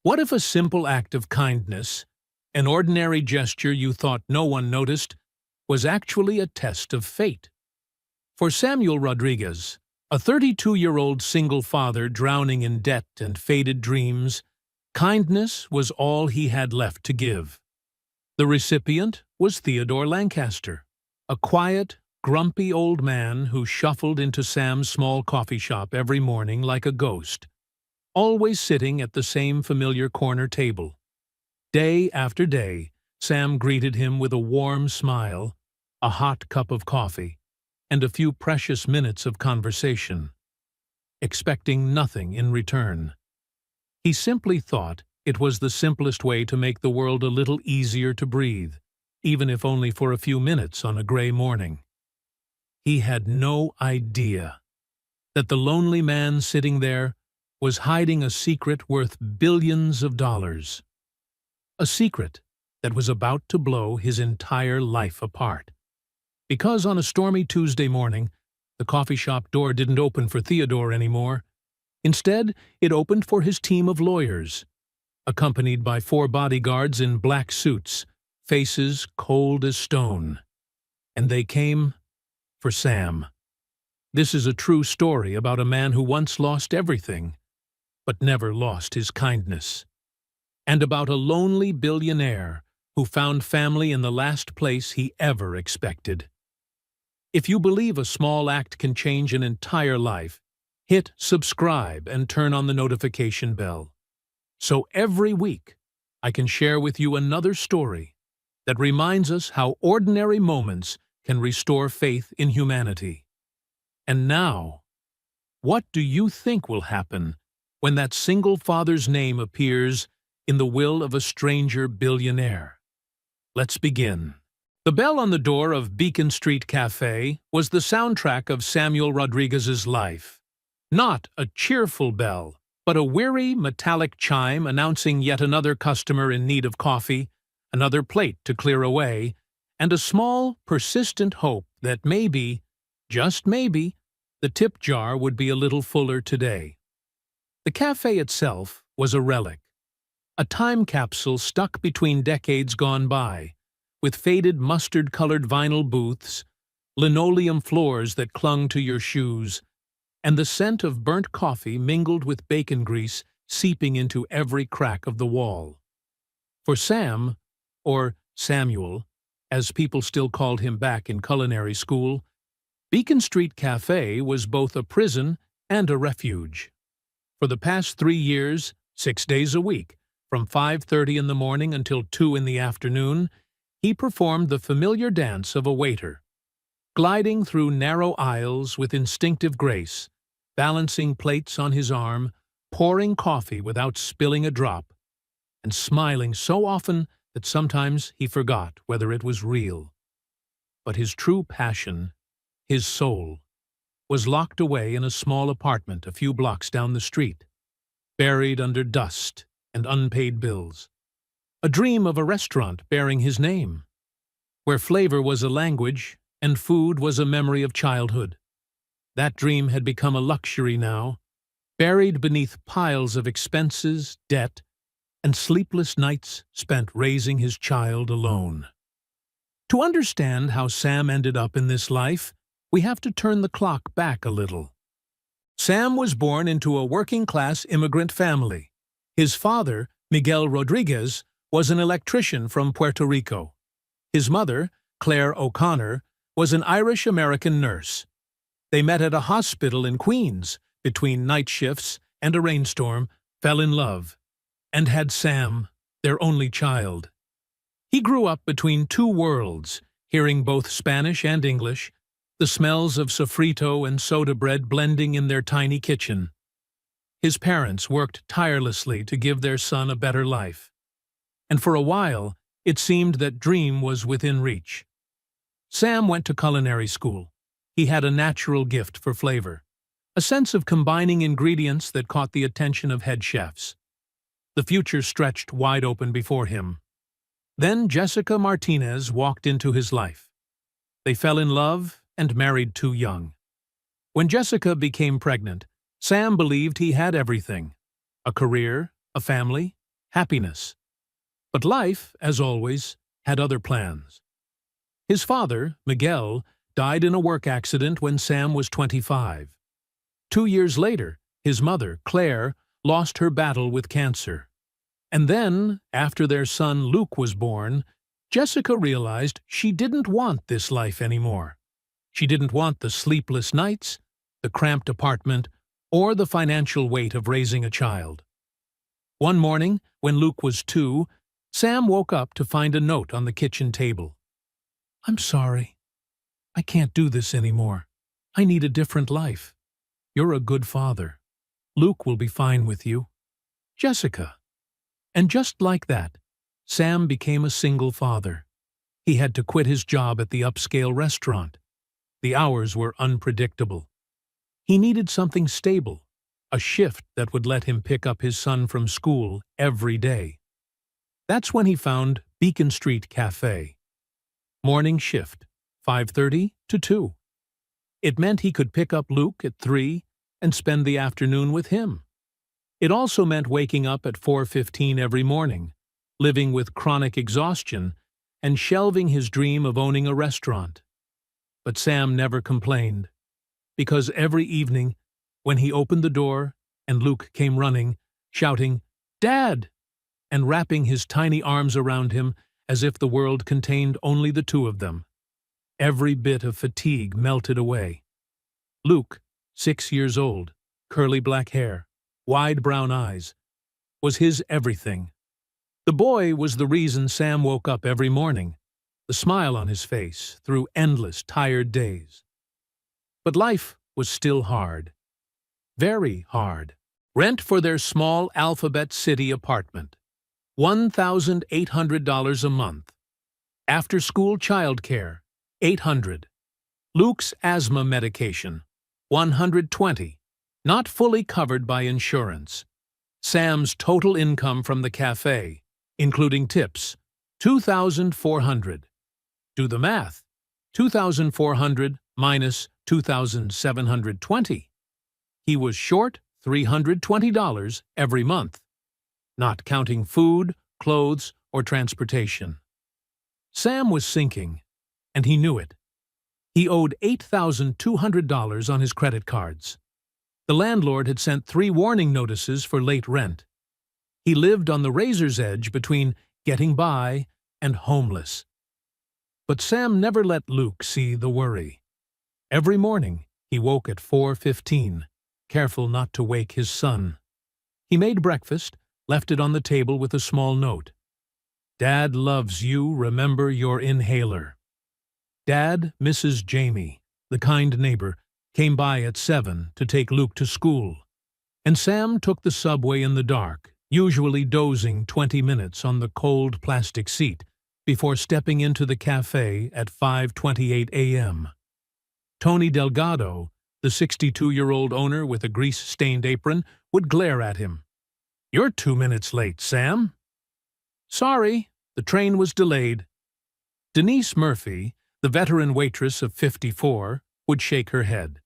What if a simple act of kindness, an ordinary gesture you thought no one noticed, was actually a test of fate? For Samuel Rodriguez, a 32-year-old single father drowning in debt and faded dreams, kindness was all he had left to give. The recipient was Theodore Lancaster, a quiet, grumpy old man who shuffled into Sam's small coffee shop every morning like a ghost, always sitting at the same familiar corner table. Day after day, Sam greeted him with a warm smile, a hot cup of coffee, and a few precious minutes of conversation, expecting nothing in return. He simply thought it was the simplest way to make the world a little easier to breathe, even if only for a few minutes on a gray morning. He had no idea that the lonely man sitting there was hiding a secret worth billions of dollars. A secret that was about to blow his entire life apart. Because on a stormy Tuesday morning, the coffee shop door didn't open for Theodore anymore. Instead, it opened for his team of lawyers, accompanied by 4 bodyguards in black suits, faces cold as stone. And they came for Sam. This is a true story about a man who once lost everything, but never lost his kindness. And about a lonely billionaire who found family in the last place he ever expected. If you believe a small act can change an entire life, hit subscribe and turn on the notification bell. So every week, I can share with you another story that reminds us how ordinary moments can restore faith in humanity. And now, what do you think will happen when that single father's name appears in the will of a stranger billionaire? Let's begin. The bell on the door of Beacon Street Cafe was the soundtrack of Samuel Rodriguez's life. Not a cheerful bell, but a weary, metallic chime announcing yet another customer in need of coffee, another plate to clear away, and a small, persistent hope that maybe, just maybe, the tip jar would be a little fuller today. The cafe itself was a relic, a time capsule stuck between decades gone by, with faded mustard-colored vinyl booths, linoleum floors that clung to your shoes, and the scent of burnt coffee mingled with bacon grease seeping into every crack of the wall. For Sam, or Samuel, as people still called him back in culinary school, Beacon Street Cafe was both a prison and a refuge. For the past 3 years, 6 days a week, from 5:30 in the morning until 2 in the afternoon, he performed the familiar dance of a waiter, gliding through narrow aisles with instinctive grace, balancing plates on his arm, pouring coffee without spilling a drop, and smiling so often that sometimes he forgot whether it was real. But his true passion, his soul, was locked away in a small apartment a few blocks down the street, buried under dust and unpaid bills. A dream of a restaurant bearing his name, where flavor was a language and food was a memory of childhood. That dream had become a luxury now, buried beneath piles of expenses, debt, and sleepless nights spent raising his child alone. To understand how Sam ended up in this life, we have to turn the clock back a little. Sam was born into a working-class immigrant family. His father, Miguel Rodriguez, was an electrician from Puerto Rico. His mother, Claire O'Connor, was an Irish-American nurse. They met at a hospital in Queens, between night shifts and a rainstorm, fell in love, and had Sam, their only child. He grew up between 2 worlds, hearing both Spanish and English, the smells of sofrito and soda bread blending in their tiny kitchen. His parents worked tirelessly to give their son a better life, and for a while it seemed that dream was within reach. Sam went to culinary school. He had a natural gift for flavor, a sense of combining ingredients that caught the attention of head chefs. The future stretched wide open before him. Then Jessica Martinez walked into his life. They fell in love and married too young. When Jessica became pregnant, Sam believed he had everything: a career, a family, happiness. But life, as always, had other plans. His father, Miguel, died in a work accident when Sam was 25. 2 years later, his mother, Claire, lost her battle with cancer. And then, after their son Luke was born, Jessica realized she didn't want this life anymore. She didn't want the sleepless nights, the cramped apartment, or the financial weight of raising a child. One morning, when Luke was 2, Sam woke up to find a note on the kitchen table. "I'm sorry. I can't do this anymore. I need a different life. You're a good father. Luke will be fine with you. Jessica." And just like that, Sam became a single father. He had to quit his job at the upscale restaurant. The hours were unpredictable. He needed something stable, a shift that would let him pick up his son from school every day. That's when he found Beacon Street Cafe. Morning shift, 5:30 to 2. It meant he could pick up Luke at 3 and spend the afternoon with him. It also meant waking up at 4:15 every morning, living with chronic exhaustion, and shelving his dream of owning a restaurant. But Sam never complained, because every evening, when he opened the door and Luke came running, shouting, "Dad!" and wrapping his tiny arms around him as if the world contained only the two of them, every bit of fatigue melted away. Luke, 6 years old, curly black hair, wide brown eyes, was his everything. The boy was the reason Sam woke up every morning, the smile on his face through endless tired days. But life was still hard. Very hard. Rent for their small Alphabet City apartment, $1,800 a month. After-school childcare, $800. Luke's asthma medication, $120, not fully covered by insurance. Sam's total income from the cafe, including tips, $2,400. Do the math. 2,400 minus 2,720. He was short $320 every month, not counting food, clothes, or transportation. Sam was sinking, and he knew it. He owed $8,200 on his credit cards. The landlord had sent 3 warning notices for late rent. He lived on the razor's edge between getting by and homeless. But Sam never let Luke see the worry. Every morning, he woke at 4:15, careful not to wake his son. He made breakfast, left it on the table with a small note. "Dad loves you, remember your inhaler." Dad, Mrs. Jamie, the kind neighbor, came by at 7 to take Luke to school, and Sam took the subway in the dark, usually dozing 20 minutes on the cold plastic seat before stepping into the cafe at 5:28 a.m. Tony Delgado, the 62-year-old owner with a grease-stained apron, would glare at him. "You're 2 minutes late, Sam." "Sorry, the train was delayed." Denise Murphy, the veteran waitress of 54, would shake her head.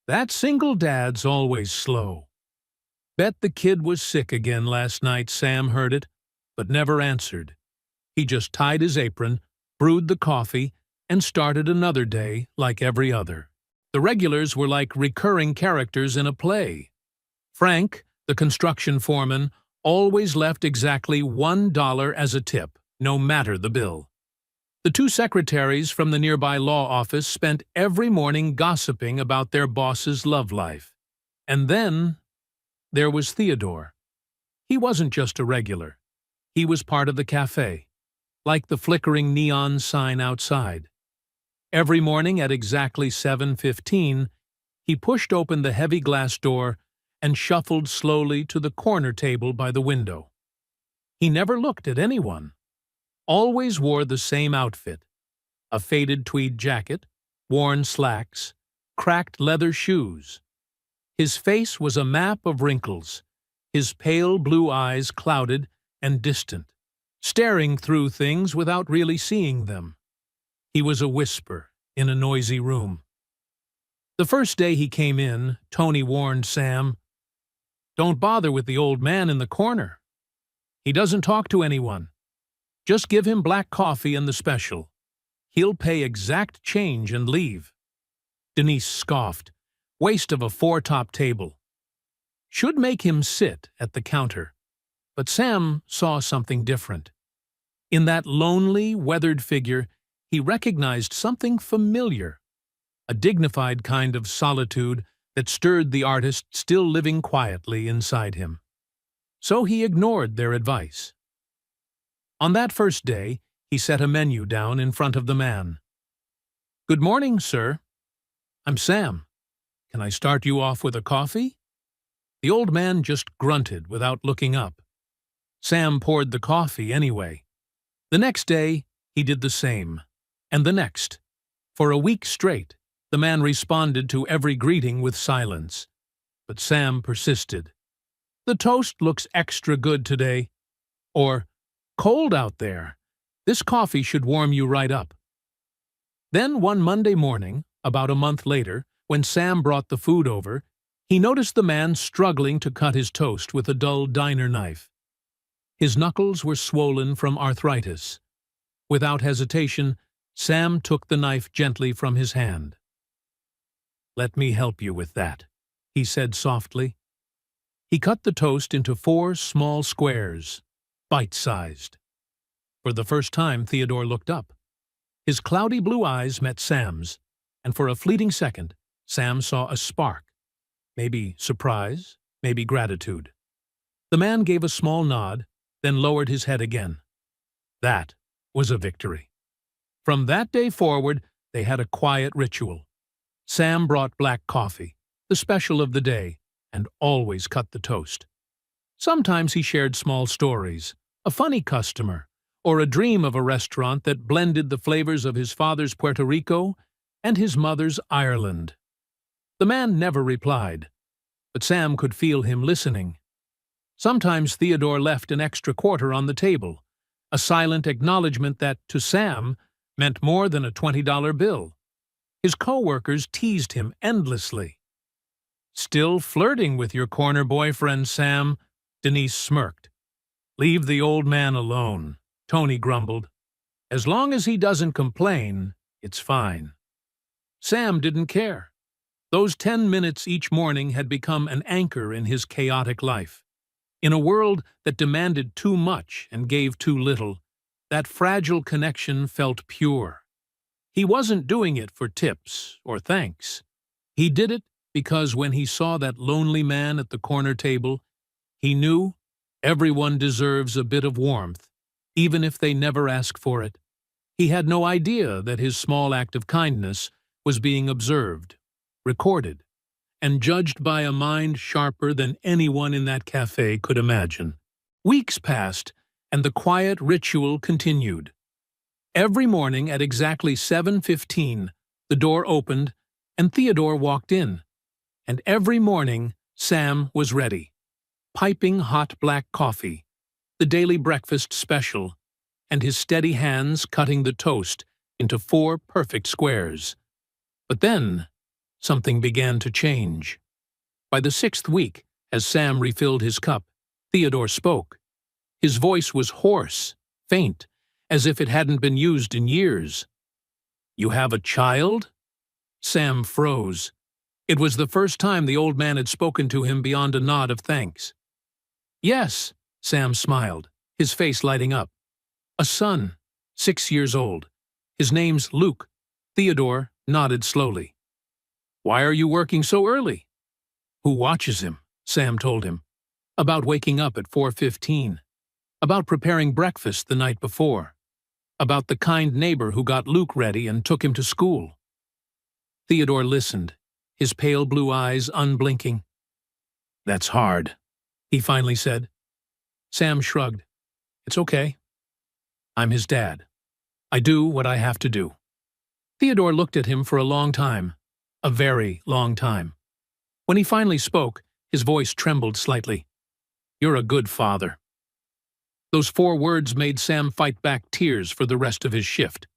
"That single dad's always slow." Bet the kid was sick again last night, Sam heard it, but never answered. He just tied his apron, brewed the coffee, and started another day like every other. The regulars were like recurring characters in a play. Frank, the construction foreman, always left exactly $1 as a tip, no matter the bill. The 2 secretaries from the nearby law office spent every morning gossiping about their boss's love life. And then there was Theodore. He wasn't just a regular. He was part of the cafe, like the flickering neon sign outside. Every morning at exactly 7:15, he pushed open the heavy glass door and shuffled slowly to the corner table by the window. He never looked at anyone. Always wore the same outfit: a faded tweed jacket, worn slacks, cracked leather shoes. His face was a map of wrinkles, his pale blue eyes clouded and distant, staring through things without really seeing them. He was a whisper in a noisy room. The first day he came in, Tony warned Sam, "Don't bother with the old man in the corner." He doesn't talk to anyone. Just give him black coffee and the special. He'll pay exact change and leave." Denise scoffed. Waste of a four-top table. Should make him sit at the counter. But Sam saw something different. In that lonely, weathered figure, he recognized something familiar. A dignified kind of solitude that stirred the artist still living quietly inside him. So he ignored their advice. On that first day, he set a menu down in front of the man. "Good morning, sir. I'm Sam. Can I start you off with a coffee?" The old man just grunted without looking up. Sam poured the coffee anyway. The next day, he did the same, and the next. For a week straight, the man responded to every greeting with silence. But Sam persisted. "The toast looks extra good today." Or, "Cold out there. This coffee should warm you right up." Then one Monday morning, about a month later, when Sam brought the food over, he noticed the man struggling to cut his toast with a dull diner knife. His knuckles were swollen from arthritis. Without hesitation, Sam took the knife gently from his hand. "Let me help you with that," he said softly. He cut the toast into 4 small squares, bite-sized. For the first time, Theodore looked up. His cloudy blue eyes met Sam's, and for a fleeting second, Sam saw a spark. Maybe surprise, maybe gratitude. The man gave a small nod, then lowered his head again. That was a victory. From that day forward, they had a quiet ritual. Sam brought black coffee, the special of the day, and always cut the toast. Sometimes he shared small stories, a funny customer, or a dream of a restaurant that blended the flavors of his father's Puerto Rico and his mother's Ireland. The man never replied, but Sam could feel him listening. Sometimes Theodore left an extra quarter on the table, a silent acknowledgement that, to Sam, meant more than a $20 bill. His co-workers teased him endlessly. "Still flirting with your corner boyfriend, Sam?" Denise smirked. "Leave the old man alone," Tony grumbled. "As long as he doesn't complain, it's fine." Sam didn't care. Those 10 minutes each morning had become an anchor in his chaotic life. In a world that demanded too much and gave too little, that fragile connection felt pure. He wasn't doing it for tips or thanks. He did it because when he saw that lonely man at the corner table, he knew everyone deserves a bit of warmth, even if they never ask for it. He had no idea that his small act of kindness was being observed, recorded, and judged by a mind sharper than anyone in that cafe could imagine. Weeks passed, and the quiet ritual continued. Every morning at exactly 7:15, the door opened, and Theodore walked in. And every morning, Sam was ready. Piping hot black coffee, the daily breakfast special, and his steady hands cutting the toast into 4 perfect squares. But then, something began to change. By the 6th week, as Sam refilled his cup, Theodore spoke. His voice was hoarse, faint, as if it hadn't been used in years. "You have a child?" Sam froze. It was the first time the old man had spoken to him beyond a nod of thanks. "Yes," Sam smiled, his face lighting up. "A son, 6 years old. His name's Luke." Theodore nodded slowly. "Why are you working so early?" "Who watches him?" Sam told him. About waking up at 4:15. About preparing breakfast the night before. About the kind neighbor who got Luke ready and took him to school. Theodore listened, his pale blue eyes unblinking. "That's hard," he finally said. Sam shrugged. "It's okay. I'm his dad. I do what I have to do." Theodore looked at him for a long time, a very long time. When he finally spoke, his voice trembled slightly. "You're a good father." Those 4 words made Sam fight back tears for the rest of his shift.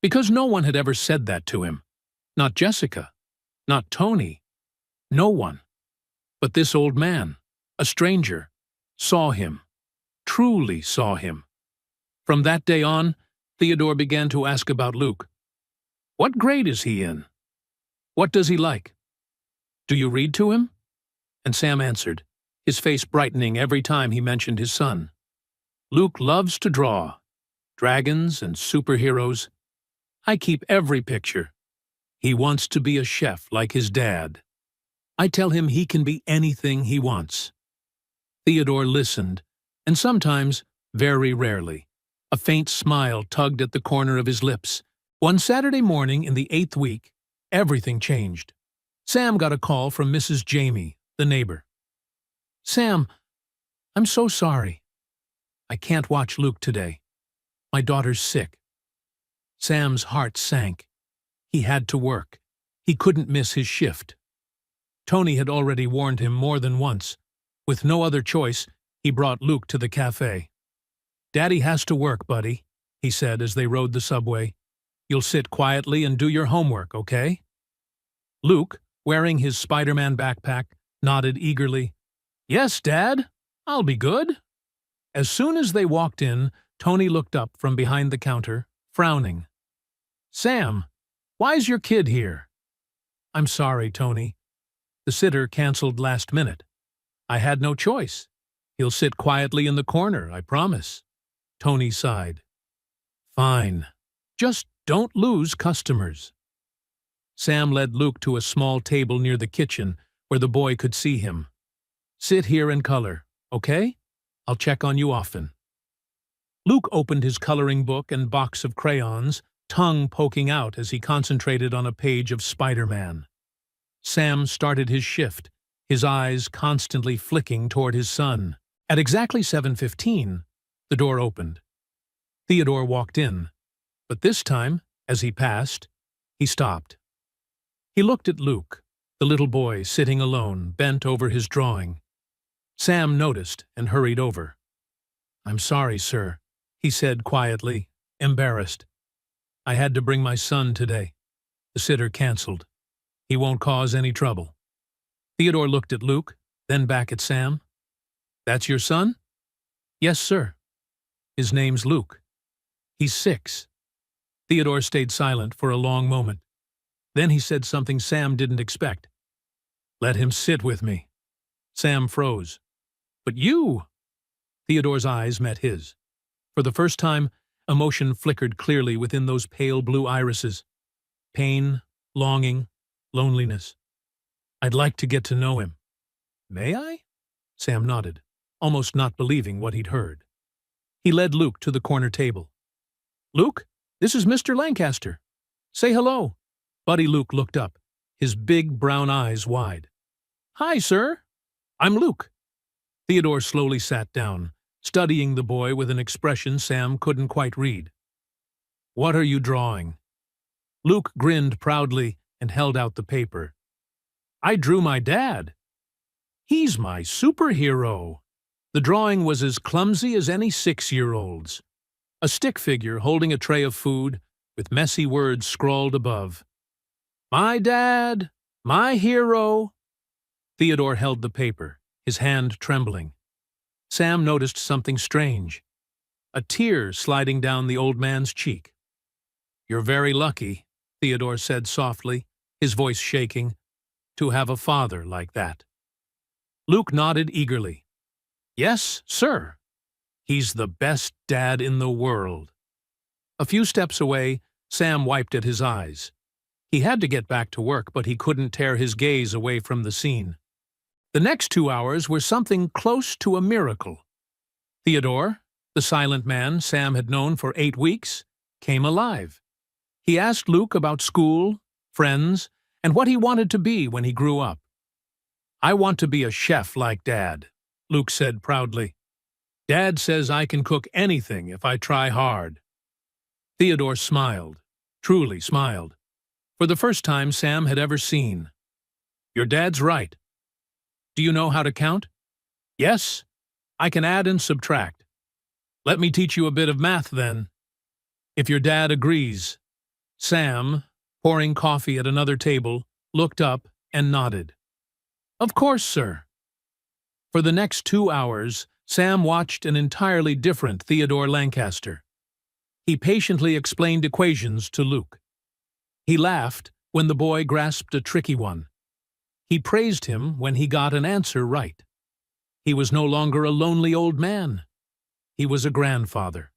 Because no one had ever said that to him. Not Jessica. Not Tony. No one. But this old man, a stranger, saw him. truly saw him. From that day on, Theodore began to ask about Luke. What grade is he in? What does he like? Do you read to him? And Sam answered, his face brightening every time he mentioned his son. Luke loves to draw. Dragons and superheroes. I keep every picture. He wants to be a chef like his dad. I tell him he can be anything he wants. Theodore listened, and sometimes, very rarely, a faint smile tugged at the corner of his lips. One Saturday morning in the 8th week, everything changed. Sam got a call from Mrs. Jamie, the neighbor. Sam, I'm so sorry. I can't watch Luke today. My daughter's sick. Sam's heart sank. He had to work. He couldn't miss his shift. Tony had already warned him more than once. With no other choice, he brought Luke to the cafe. Daddy has to work, buddy, he said as they rode the subway. You'll sit quietly and do your homework, okay? Luke, wearing his Spider-Man backpack, nodded eagerly. Yes, Dad, I'll be good. As soon as they walked in, Tony looked up from behind the counter, frowning. Sam, why's your kid here? I'm sorry, Tony. The sitter canceled last minute. I had no choice. He'll sit quietly in the corner, I promise. Tony sighed. Fine. Just don't lose customers. Sam led Luke to a small table near the kitchen where the boy could see him. Sit here and color, okay? I'll check on you often. Luke opened his coloring book and box of crayons, tongue poking out as he concentrated on a page of Spider-Man. Sam started his shift, his eyes constantly flicking toward his son. At exactly 7:15, the door opened. Theodore walked in, but this time, as he passed, he stopped. He looked at Luke, the little boy sitting alone, bent over his drawing. Sam noticed and hurried over. I'm sorry, sir, he said quietly, embarrassed. I had to bring my son today. The sitter canceled. He won't cause any trouble. Theodore looked at Luke, then back at Sam. That's your son? Yes, sir. His name's Luke. He's 6. Theodore stayed silent for a long moment. Then he said something Sam didn't expect. Let him sit with me. Sam froze. But you! Theodore's eyes met his. For the first time, emotion flickered clearly within those pale blue irises. Pain, longing, loneliness. I'd like to get to know him. May I? Sam nodded, almost not believing what he'd heard. He led Luke to the corner table. Luke, this is Mr. Lancaster. Say hello. Buddy Luke looked up, his big brown eyes wide. Hi, sir. I'm Luke. Theodore slowly sat down, studying the boy with an expression Sam couldn't quite read. What are you drawing? Luke grinned proudly and held out the paper. I drew my dad. He's my superhero. The drawing was as clumsy as any 6-year-old's. A stick figure holding a tray of food, with messy words scrawled above. My dad, my hero. Theodore held the paper, his hand trembling. Sam noticed something strange. A tear sliding down the old man's cheek. You're very lucky, Theodore said softly, his voice shaking, to have a father like that. Luke nodded eagerly. Yes, sir. He's the best dad in the world. A few steps away, Sam wiped at his eyes. He had to get back to work, but he couldn't tear his gaze away from the scene. The next 2 hours were something close to a miracle. Theodore, the silent man Sam had known for 8 weeks, came alive. He asked Luke about school, friends, and what he wanted to be when he grew up. I want to be a chef like Dad, Luke said proudly. Dad says I can cook anything if I try hard. Theodore smiled, truly smiled, for the first time Sam had ever seen. Your dad's right. Do you know how to count? Yes, I can add and subtract. Let me teach you a bit of math then. If your dad agrees. Sam, pouring coffee at another table, looked up and nodded. Of course, sir. For the next 2 hours, Sam watched an entirely different Theodore Lancaster. He patiently explained equations to Luke. He laughed when the boy grasped a tricky one. He praised him when he got an answer right. He was no longer a lonely old man. He was a grandfather.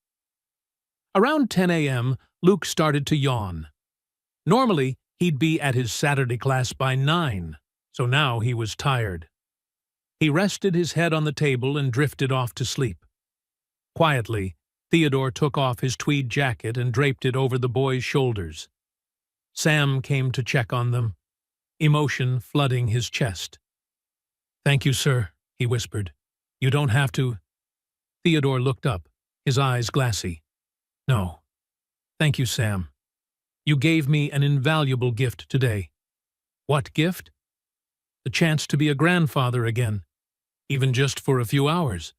Around 10 a.m., Luke started to yawn. Normally, he'd be at his Saturday class by 9, so now he was tired. He rested his head on the table and drifted off to sleep. Quietly, Theodore took off his tweed jacket and draped it over the boy's shoulders. Sam came to check on them, emotion flooding his chest. "Thank you, sir," he whispered. "You don't have to." Theodore looked up, his eyes glassy. "No. Thank you, Sam. You gave me an invaluable gift today." "What gift?" "The chance to be a grandfather again, even just for a few hours."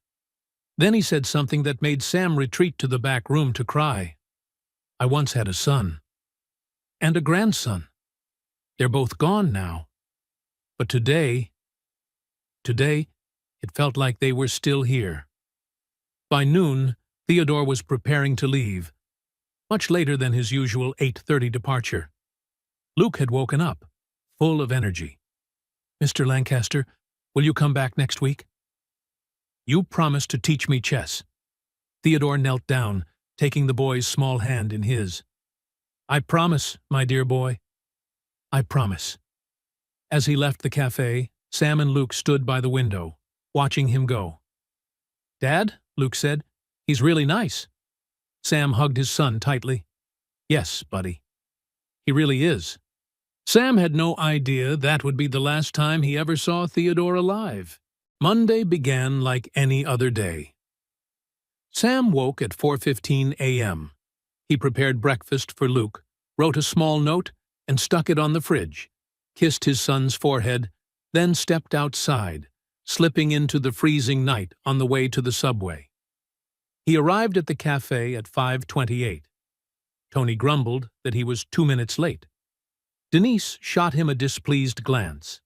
Then he said something that made Sam retreat to the back room to cry. "I once had a son. And a grandson. They're both gone now. But today, it felt like they were still here." By noon, Theodore was preparing to leave, much later than his usual 8:30 departure. Luke had woken up, full of energy. "Mr. Lancaster, will you come back next week?" "You promised to teach me chess." Theodore knelt down, taking the boy's small hand in his. "I promise, my dear boy. I promise." As he left the cafe, Sam and Luke stood by the window, watching him go. "Dad," Luke said, "he's really nice." Sam hugged his son tightly. "Yes, buddy. He really is." Sam had no idea that would be the last time he ever saw Theodore alive. Monday began like any other day. Sam woke at 4:15 a.m. He prepared breakfast for Luke, wrote a small note, and stuck it on the fridge, kissed his son's forehead, then stepped outside, slipping into the freezing night on the way to the subway. He arrived at the cafe at 5:28. Tony grumbled that he was 2 minutes late. Denise shot him a displeased glance,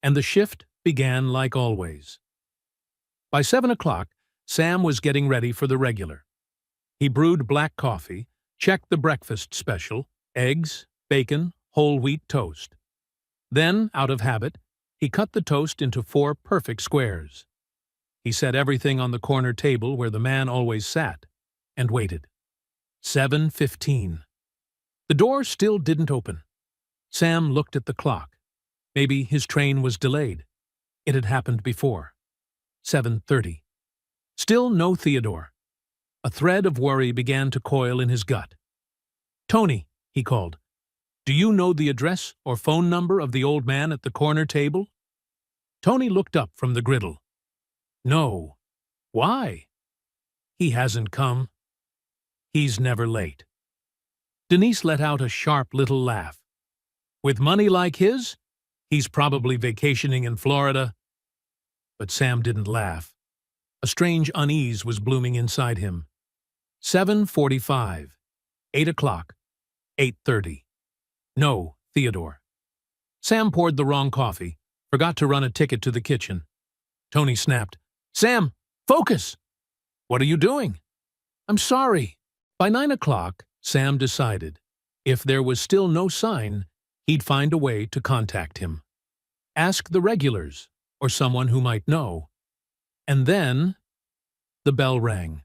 and the shift began like always. By 7 o'clock, Sam was getting ready for the regular. He brewed black coffee, checked the breakfast special, eggs, bacon, whole wheat toast. Then, out of habit, he cut the toast into 4 perfect squares. He set everything on the corner table where the man always sat, and waited. 7:15. The door still didn't open. Sam looked at the clock. Maybe his train was delayed. It had happened before. 7:30. Still no Theodore. A thread of worry began to coil in his gut. "Tony," he called, "do you know the address or phone number of the old man at the corner table?" Tony looked up from the griddle. "No." "Why?" "He hasn't come. He's never late." Denise let out a sharp little laugh. "With money like his, he's probably vacationing in Florida." But Sam didn't laugh. A strange unease was blooming inside him. 7:45. 8 o'clock. 8:30. No Theodore. Sam poured the wrong coffee, forgot to run a ticket to the kitchen. Tony snapped, "Sam, focus!" "What are you doing?" "I'm sorry." By 9 o'clock, Sam decided, if there was still no sign, he'd find a way to contact him. Ask the regulars, or someone who might know. And then the bell rang.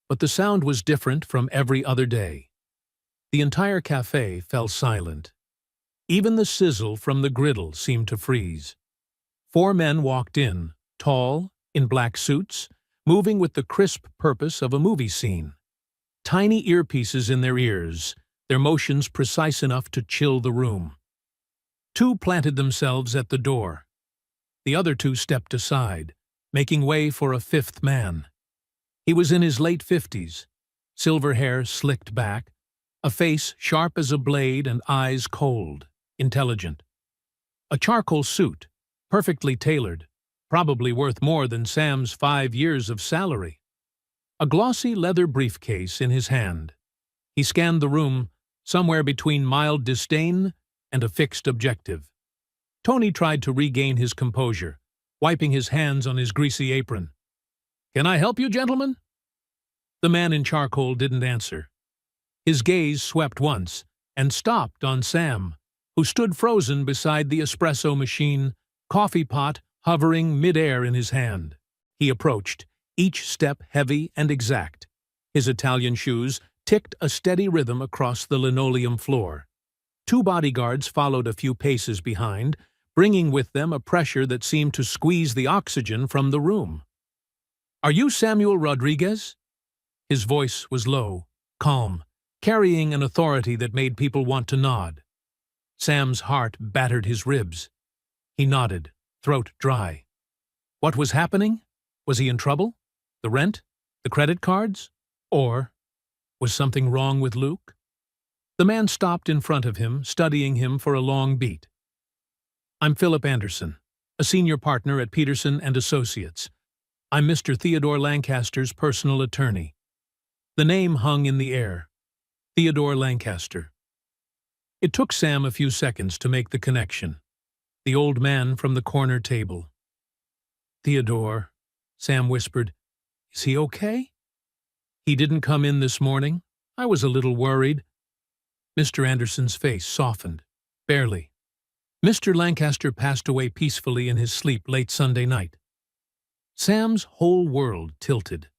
But the sound was different from every other day. The entire cafe fell silent. Even the sizzle from the griddle seemed to freeze. 4 men walked in, tall, in black suits, moving with the crisp purpose of a movie scene. Tiny earpieces in their ears, their motions precise enough to chill the room. 2 planted themselves at the door. The other 2 stepped aside, making way for a 5th man. He was in his late 50s, silver hair slicked back, a face sharp as a blade and eyes cold, intelligent. A charcoal suit, perfectly tailored, probably worth more than Sam's 5 years of salary. A glossy leather briefcase in his hand. He scanned the room, somewhere between mild disdain and a fixed objective. Tony tried to regain his composure, wiping his hands on his greasy apron. Can I help you, gentlemen? The man in charcoal didn't answer. His gaze swept once and stopped on Sam, who stood frozen beside the espresso machine, coffee pot hovering midair in his hand. He approached, each step heavy and exact. His Italian shoes ticked a steady rhythm across the linoleum floor. Two bodyguards followed a few paces behind, bringing with them a pressure that seemed to squeeze the oxygen from the room. "Are you Samuel Rodriguez?" His voice was low, calm, carrying an authority that made people want to nod. Sam's heart battered his ribs. He nodded, throat dry. What was happening? Was he in trouble? The rent? The credit cards? Or was something wrong with Luke? The man stopped in front of him, studying him for a long beat. "I'm Philip Anderson, a senior partner at Peterson and Associates. I'm Mr. Theodore Lancaster's personal attorney." The name hung in the air. Theodore Lancaster. It took Sam a few seconds to make the connection. The old man from the corner table. "Theodore," Sam whispered. "Is he okay?" "He didn't come in this morning. I was a little worried." Mr. Anderson's face softened. "Barely. Mr. Lancaster passed away peacefully in his sleep late Sunday night." Sam's whole world tilted.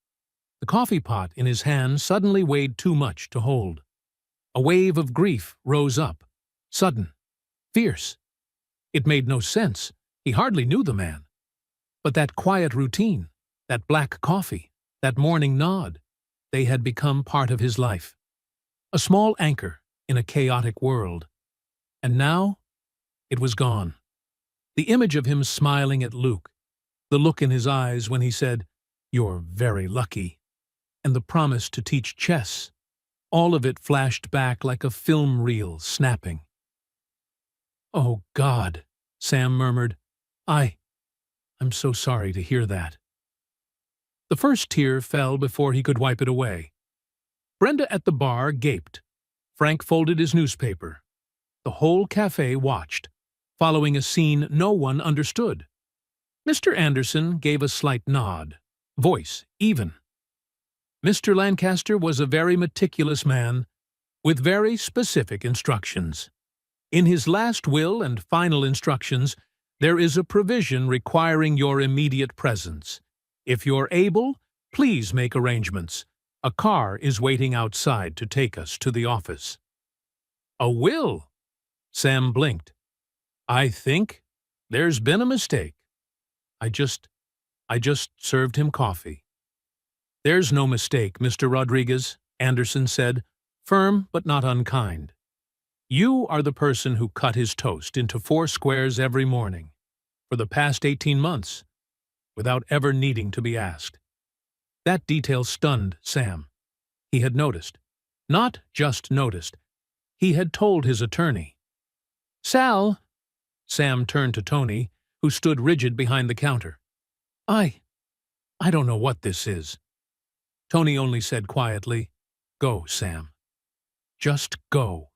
The coffee pot in his hand suddenly weighed too much to hold. A wave of grief rose up, sudden, fierce. It made no sense. He hardly knew the man. But that quiet routine, that black coffee, that morning nod, they had become part of his life. A small anchor in a chaotic world. And now, it was gone. The image of him smiling at Luke, the look in his eyes when he said, "You're very lucky," and the promise to teach chess, all of it flashed back like a film reel snapping. "Oh, God," Sam murmured. I'm so sorry to hear that." The first tear fell before he could wipe it away. Brenda at the bar gaped. Frank folded his newspaper. The whole cafe watched, following a scene no one understood. Mr. Anderson gave a slight nod, voice even. Mr. Lancaster was a very meticulous man, with very specific instructions. In his last will and final instructions, there is a provision requiring your immediate presence. If you're able, please make arrangements. A car is waiting outside to take us to the office." "A will?" Sam blinked. "I think there's been a mistake. I just served him coffee." "There's no mistake, Mr. Rodriguez," Anderson said, firm but not unkind. "You are the person who cut his toast into 4 squares every morning, for the past 18 months, without ever needing to be asked." That detail stunned Sam. He had noticed. Not just noticed. He had told his attorney. "Sal," Sam turned to Tony, who stood rigid behind the counter. I don't know what this is." Tony only said quietly, "Go, Sam. Just go."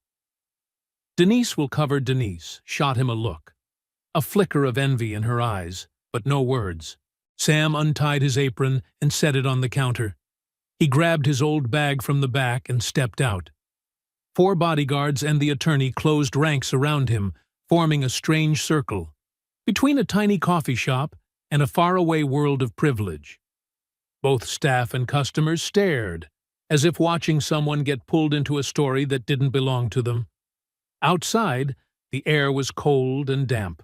Denise will cover Denise shot him a look. A flicker of envy in her eyes, but no words. Sam untied his apron and set it on the counter. He grabbed his old bag from the back and stepped out. 4 bodyguards and the attorney closed ranks around him, forming a strange circle, between a tiny coffee shop and a faraway world of privilege. Both staff and customers stared, as if watching someone get pulled into a story that didn't belong to them. Outside, the air was cold and damp.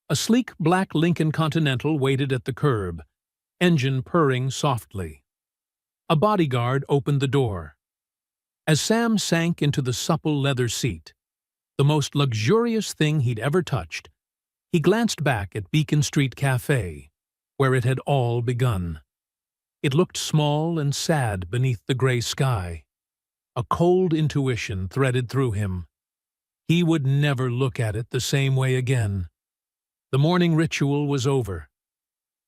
A sleek black Lincoln Continental waited at the curb, engine purring softly. A bodyguard opened the door. As Sam sank into the supple leather seat, the most luxurious thing he'd ever touched, he glanced back at Beacon Street Cafe, where it had all begun. It looked small and sad beneath the gray sky. A cold intuition threaded through him. He would never look at it the same way again. The morning ritual was over,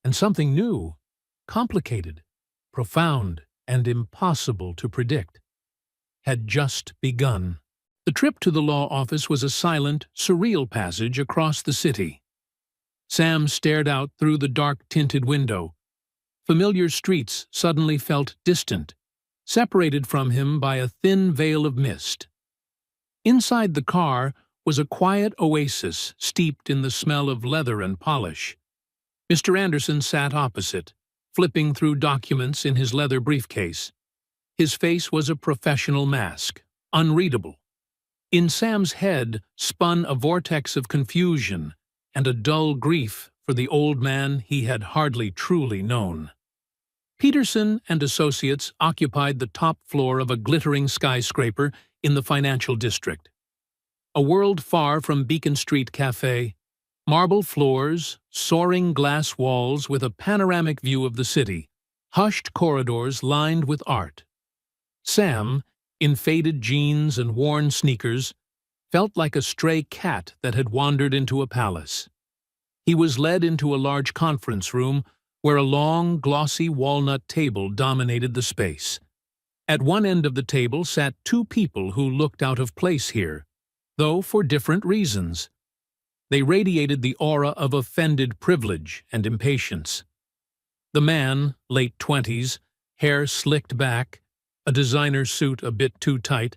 and something new, complicated, profound, and impossible to predict, had just begun. The trip to the law office was a silent, surreal passage across the city. Sam stared out through the dark-tinted window. Familiar streets suddenly felt distant, separated from him by a thin veil of mist. Inside the car was a quiet oasis steeped in the smell of leather and polish. Mr. Anderson sat opposite, flipping through documents in his leather briefcase. His face was a professional mask, unreadable. In Sam's head spun a vortex of confusion and a dull grief for the old man he had hardly truly known. Peterson and Associates occupied the top floor of a glittering skyscraper in the financial district. A world far from Beacon Street Cafe, marble floors, soaring glass walls with a panoramic view of the city, hushed corridors lined with art. Sam, in faded jeans and worn sneakers, felt like a stray cat that had wandered into a palace. He was led into a large conference room where a long, glossy walnut table dominated the space. At one end of the table sat two people who looked out of place here, though for different reasons. They radiated the aura of offended privilege and impatience. The man, late 20s, hair slicked back, a designer suit a bit too tight,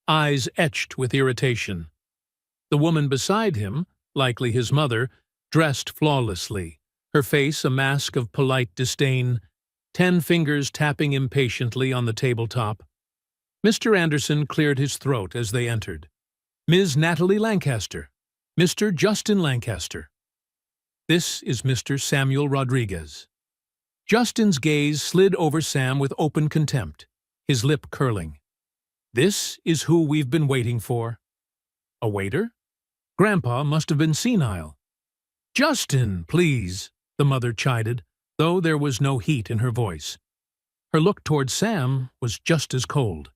eyes etched with irritation. The woman beside him, likely his mother, dressed flawlessly, her face a mask of polite disdain, 10 fingers tapping impatiently on the tabletop. Mr. Anderson cleared his throat as they entered. Ms. Natalie Lancaster, Mr. Justin Lancaster. This is Mr. Samuel Rodriguez. Justin's gaze slid over Sam with open contempt, his lip curling. This is who we've been waiting for. A waiter? Grandpa must have been senile. Justin, please, the mother chided, though there was no heat in her voice. Her look toward Sam was just as cold.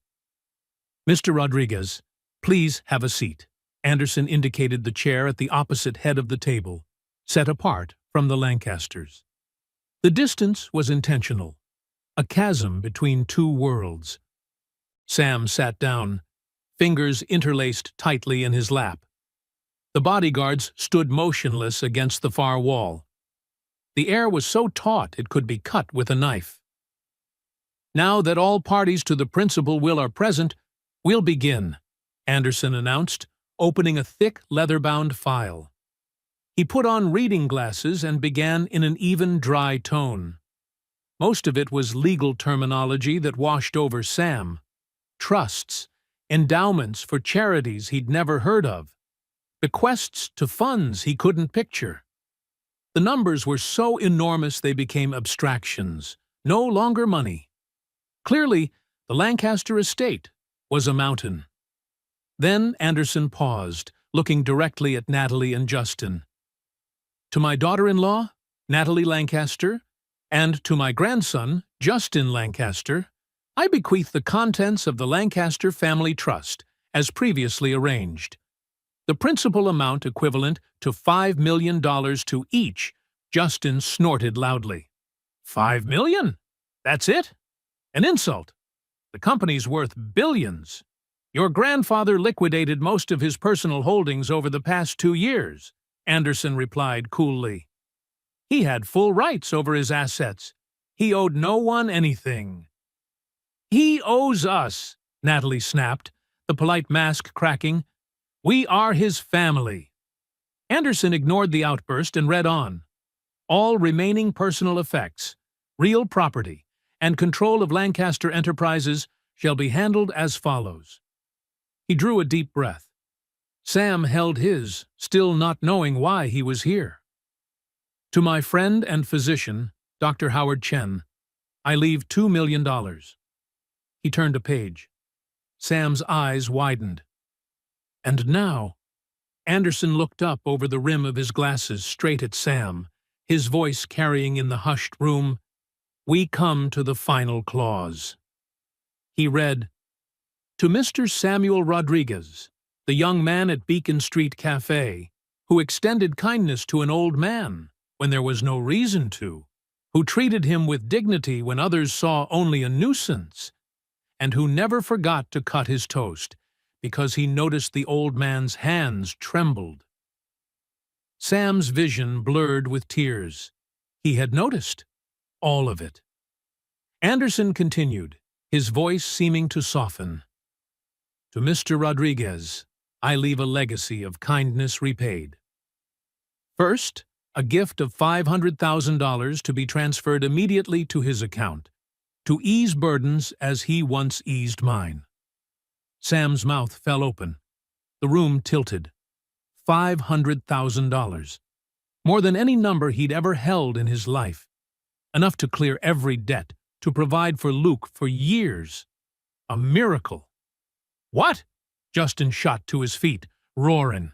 Mr. Rodriguez, please have a seat. Anderson indicated the chair at the opposite head of the table, set apart from the Lancasters. The distance was intentional, a chasm between two worlds. Sam sat down, fingers interlaced tightly in his lap. The bodyguards stood motionless against the far wall. The air was so taut it could be cut with a knife. Now that all parties to the principal will are present, we'll begin, Anderson announced, opening a thick leather-bound file. He put on reading glasses and began in an even, dry tone. Most of it was legal terminology that washed over Sam. Trusts, endowments for charities he'd never heard of, bequests to funds he couldn't picture. The numbers were so enormous they became abstractions, no longer money. Clearly, the Lancaster estate was a mountain. Then Anderson paused, looking directly at Natalie and Justin. To my daughter-in-law, Natalie Lancaster, and to my grandson, Justin Lancaster, I bequeath the contents of the Lancaster Family Trust, as previously arranged. The principal amount equivalent to $5 million to each, Justin snorted loudly. $5 million? That's it? An insult. The company's worth billions. Your grandfather liquidated most of his personal holdings over the past 2 years, Anderson replied coolly. He had full rights over his assets. He owed no one anything. He owes us, Natalie snapped, the polite mask cracking. We are his family. Anderson ignored the outburst and read on. All remaining personal effects, real property, and control of Lancaster Enterprises shall be handled as follows. He drew a deep breath. Sam held his, still not knowing why he was here. To my friend and physician, Dr. Howard Chen, I leave $2 million. He turned a page. Sam's eyes widened. And now, Anderson looked up over the rim of his glasses straight at Sam, his voice carrying in the hushed room, we come to the final clause. He read, To Mr. Samuel Rodriguez, the young man at Beacon Street Cafe, who extended kindness to an old man when there was no reason to, who treated him with dignity when others saw only a nuisance, and who never forgot to cut his toast because he noticed the old man's hands trembled. Sam's vision blurred with tears. He had noticed all of it. Anderson continued, his voice seeming to soften. To Mr. Rodriguez, I leave a legacy of kindness repaid. First, a gift of $500,000 to be transferred immediately to his account, to ease burdens as he once eased mine. Sam's mouth fell open. The room tilted. $500,000. More than any number he'd ever held in his life. Enough to clear every debt, to provide for Luke for years. A miracle. What? Justin shot to his feet, roaring.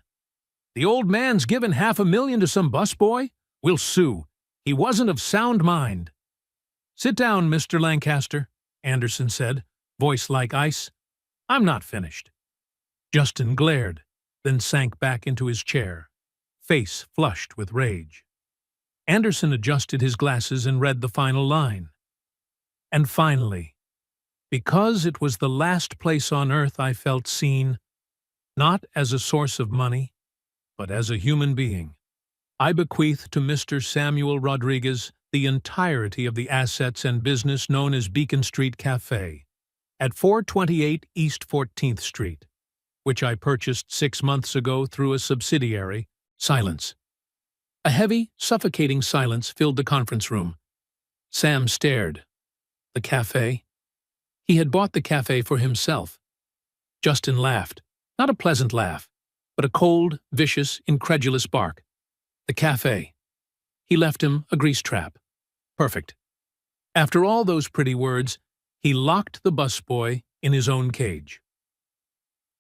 The old man's given $500,000 to some busboy? We'll sue. He wasn't of sound mind. Sit down, Mr. Lancaster, Anderson said, voice like ice. I'm not finished. Justin glared, then sank back into his chair, face flushed with rage. Anderson adjusted his glasses and read the final line. And finally, because it was the last place on earth I felt seen, not as a source of money, but as a human being, I bequeath to Mr. Samuel Rodriguez the entirety of the assets and business known as Beacon Street Cafe at 428 East 14th Street, which I purchased 6 months ago through a subsidiary. Silence. A heavy, suffocating silence filled the conference room. Sam stared. The cafe? He had bought the cafe for himself. Justin laughed. Not a pleasant laugh, but a cold, vicious, incredulous bark. The cafe. He left him a grease trap. Perfect. After all those pretty words, he locked the busboy in his own cage.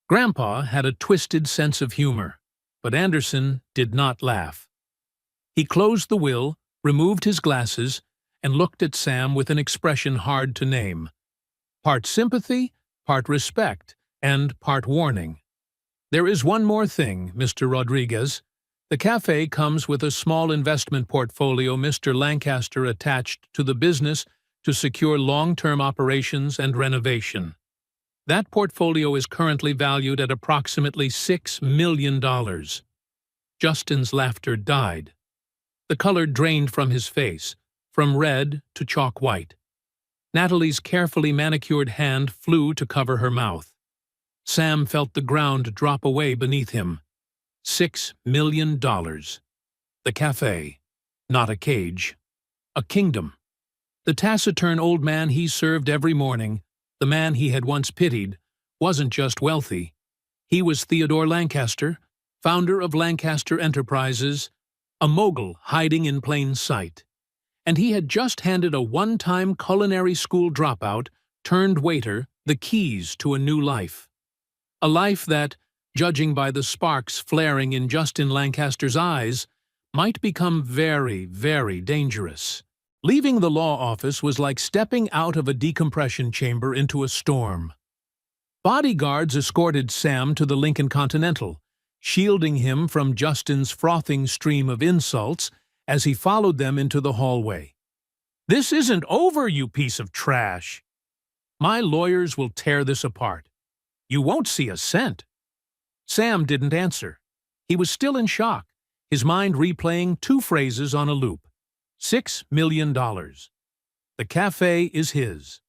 Grandpa had a twisted sense of humor, but Anderson did not laugh. He closed the will, removed his glasses, and looked at Sam with an expression hard to name. Part sympathy, part respect, and part warning. There is one more thing, Mr. Rodriguez. The cafe comes with a small investment portfolio Mr. Lancaster attached to the business to secure long-term operations and renovation. That portfolio is currently valued at approximately $6 million. Justin's laughter died. The color drained from his face, from red to chalk white. Natalie's carefully manicured hand flew to cover her mouth. Sam felt the ground drop away beneath him. $6 million. The cafe. Not a cage. A kingdom. The taciturn old man he served every morning, the man he had once pitied, wasn't just wealthy. He was Theodore Lancaster, founder of Lancaster Enterprises, a mogul hiding in plain sight. And he had just handed a one-time culinary school dropout, turned waiter, the keys to a new life. A life that, judging by the sparks flaring in Justin Lancaster's eyes, might become very, very dangerous. Leaving the law office was like stepping out of a decompression chamber into a storm. Bodyguards escorted Sam to the Lincoln Continental, shielding him from Justin's frothing stream of insults as he followed them into the hallway. "This isn't over, you piece of trash! My lawyers will tear this apart. You won't see a cent." Sam didn't answer. He was still in shock, his mind replaying two phrases on a loop. $6 million. The cafe is his.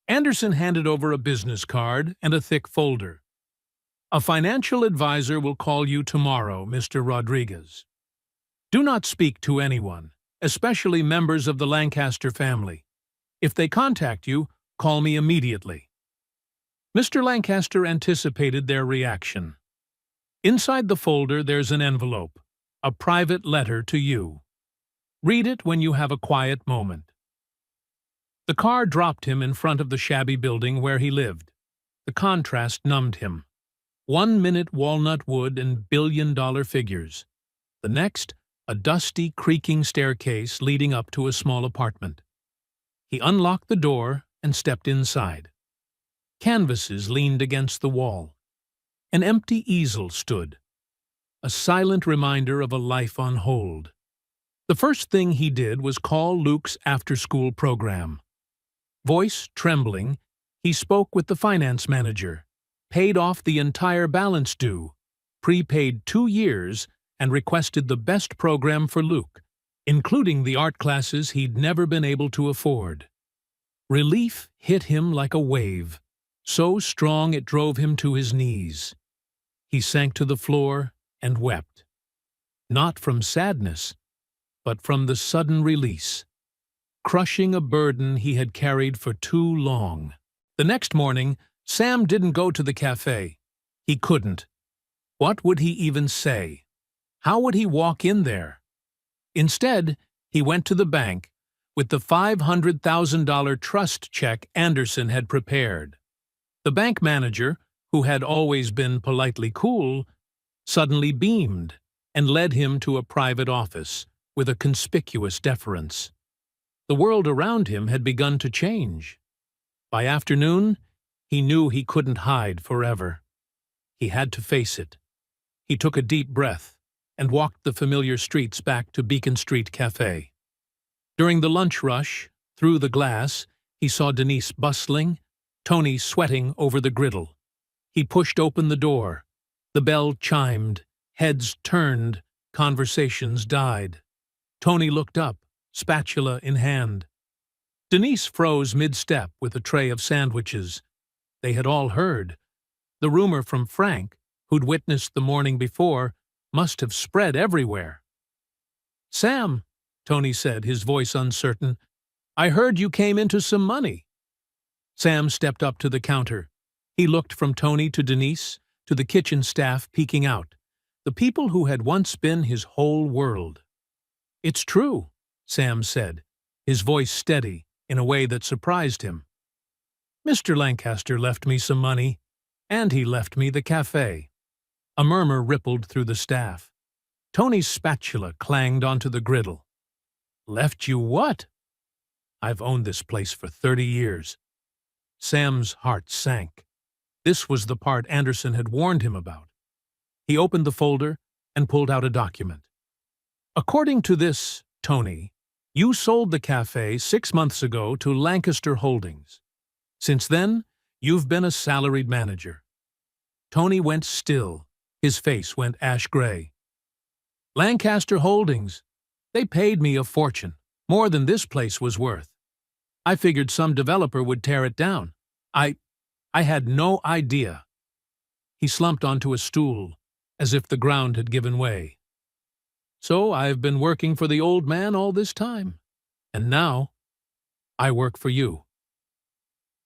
Anderson handed over a business card and a thick folder. "A financial advisor will call you tomorrow, Mr. Rodriguez. Do not speak to anyone, especially members of the Lancaster family. If they contact you, call me immediately." Mr. Lancaster anticipated their reaction. "Inside the folder there's an envelope, a private letter to you. Read it when you have a quiet moment." The car dropped him in front of the shabby building where he lived. The contrast numbed him. 1 minute walnut wood and billion-dollar figures. The next, a dusty, creaking staircase leading up to a small apartment. He unlocked the door and stepped inside. Canvases leaned against the wall. An empty easel stood, a silent reminder of a life on hold. The first thing he did was call Luke's after-school program. Voice trembling, he spoke with the finance manager, paid off the entire balance due, prepaid 2 years, and requested the best program for Luke, including the art classes he'd never been able to afford. Relief hit him like a wave, so strong it drove him to his knees. He sank to the floor and wept, not from sadness, but from the sudden release, crushing a burden he had carried for too long. The next morning, Sam didn't go to the cafe. He couldn't. What would he even say? How would he walk in there? Instead, he went to the bank with the $500,000 trust check Anderson had prepared. The bank manager, who had always been politely cool, suddenly beamed and led him to a private office with a conspicuous deference. The world around him had begun to change. By afternoon, he knew he couldn't hide forever. He had to face it. He took a deep breath and walked the familiar streets back to Beacon Street Cafe. During the lunch rush, through the glass, he saw Denise bustling, Tony sweating over the griddle. He pushed open the door. The bell chimed, heads turned, conversations died. Tony looked up, spatula in hand. Denise froze mid-step with a tray of sandwiches. They had all heard. The rumor from Frank, who'd witnessed the morning before, must have spread everywhere. "Sam," Tony said, his voice uncertain, "I heard you came into some money." Sam stepped up to the counter. He looked from Tony to Denise, to the kitchen staff peeking out, the people who had once been his whole world. "It's true," Sam said, his voice steady in a way that surprised him. "Mr. Lancaster left me some money, and he left me the cafe." A murmur rippled through the staff. Tony's spatula clanged onto the griddle. "Left you what?" "I've owned this place for 30 years. Sam's heart sank. This was the part Anderson had warned him about. He opened the folder and pulled out a document. "According to this, Tony, you sold the cafe 6 months ago to Lancaster Holdings. Since then, you've been a salaried manager." Tony went still. His face went ash-gray. "Lancaster Holdings. They paid me a fortune, more than this place was worth. I figured some developer would tear it down. I had no idea." He slumped onto a stool, as if the ground had given way. "So I've been working for the old man all this time. And now, I work for you."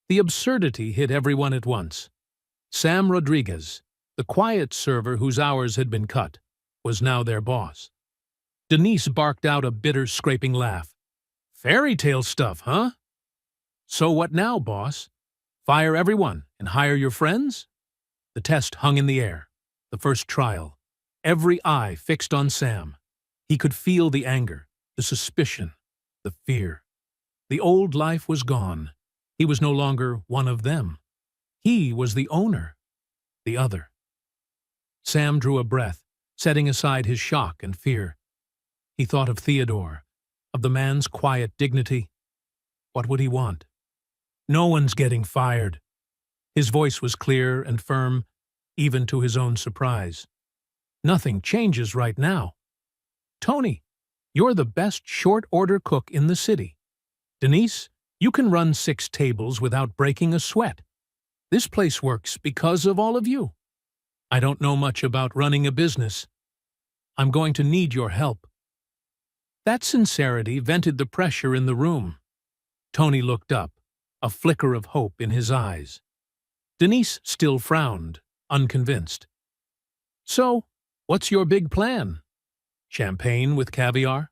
The absurdity hit everyone at once. Sam Rodriguez, the quiet server whose hours had been cut, was now their boss. Denise barked out a bitter, scraping laugh. "Fairy tale stuff, huh? So what now, boss? Fire everyone and hire your friends?" The test hung in the air. The first trial. Every eye fixed on Sam. He could feel the anger, the suspicion, the fear. The old life was gone. He was no longer one of them. He was the owner, the other. Sam drew a breath, setting aside his shock and fear. He thought of Theodore, of the man's quiet dignity. What would he want? "No one's getting fired." His voice was clear and firm, even to his own surprise. "Nothing changes right now. Tony, you're the best short-order cook in the city. Denise, you can run 6 tables without breaking a sweat. This place works because of all of you. I don't know much about running a business. I'm going to need your help." That sincerity vented the pressure in the room. Tony looked up, a flicker of hope in his eyes. Denise still frowned, unconvinced. "So, what's your big plan? Champagne with caviar?"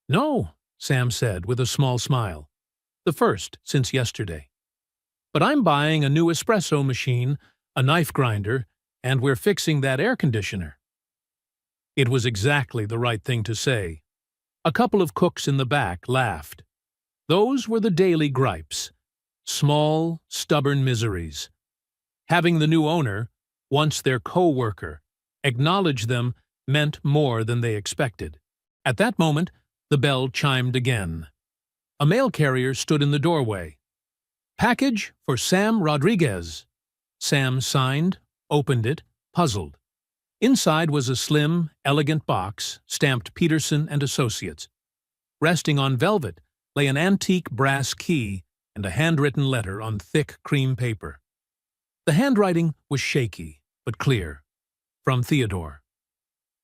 "No," Sam said with a small smile. "The first since yesterday. But I'm buying a new espresso machine, a knife grinder, and we're fixing that air conditioner." It was exactly the right thing to say. A couple of cooks in the back laughed. Those were the daily gripes. Small, stubborn miseries. Having the new owner, once their co-worker, acknowledge them meant more than they expected. At that moment, the bell chimed again. A mail carrier stood in the doorway. "Package for Sam Rodriguez." Sam signed, opened it, puzzled. Inside was a slim, elegant box stamped Peterson and Associates. Resting on velvet lay an antique brass key and a handwritten letter on thick cream paper. The handwriting was shaky, but clear. From Theodore.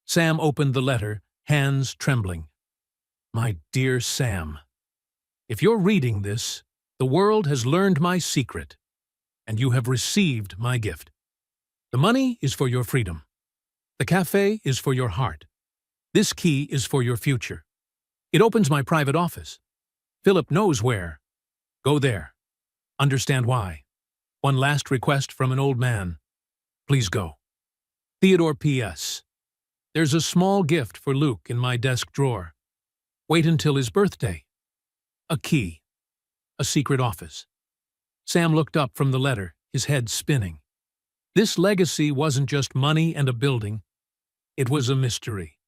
Sam opened the letter, hands trembling. My dear Sam, if you're reading this, the world has learned my secret, and you have received my gift. The money is for your freedom. The cafe is for your heart. This key is for your future. It opens my private office. Philip knows where. Go there. Understand why. One last request from an old man. Please go. Theodore P.S. There's a small gift for Luke in my desk drawer. Wait until his birthday. A key. A secret office. Sam looked up from the letter, his head spinning. This legacy wasn't just money and a building. It was a mystery.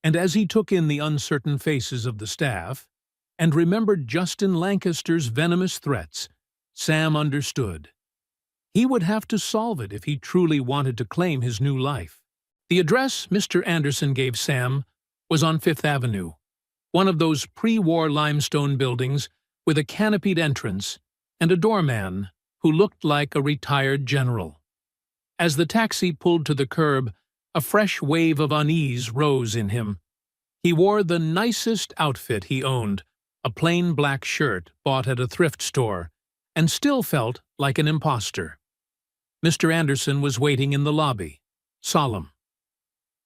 And as he took in the uncertain faces of the staff and remembered Justin Lancaster's venomous threats, Sam understood. He would have to solve it if he truly wanted to claim his new life. The address Mr. Anderson gave Sam was on Fifth Avenue, one of those pre-war limestone buildings with a canopied entrance and a doorman who looked like a retired general. As the taxi pulled to the curb, a fresh wave of unease rose in him. He wore the nicest outfit he owned, a plain black shirt bought at a thrift store, and still felt like an imposter. Mr. Anderson was waiting in the lobby, solemn.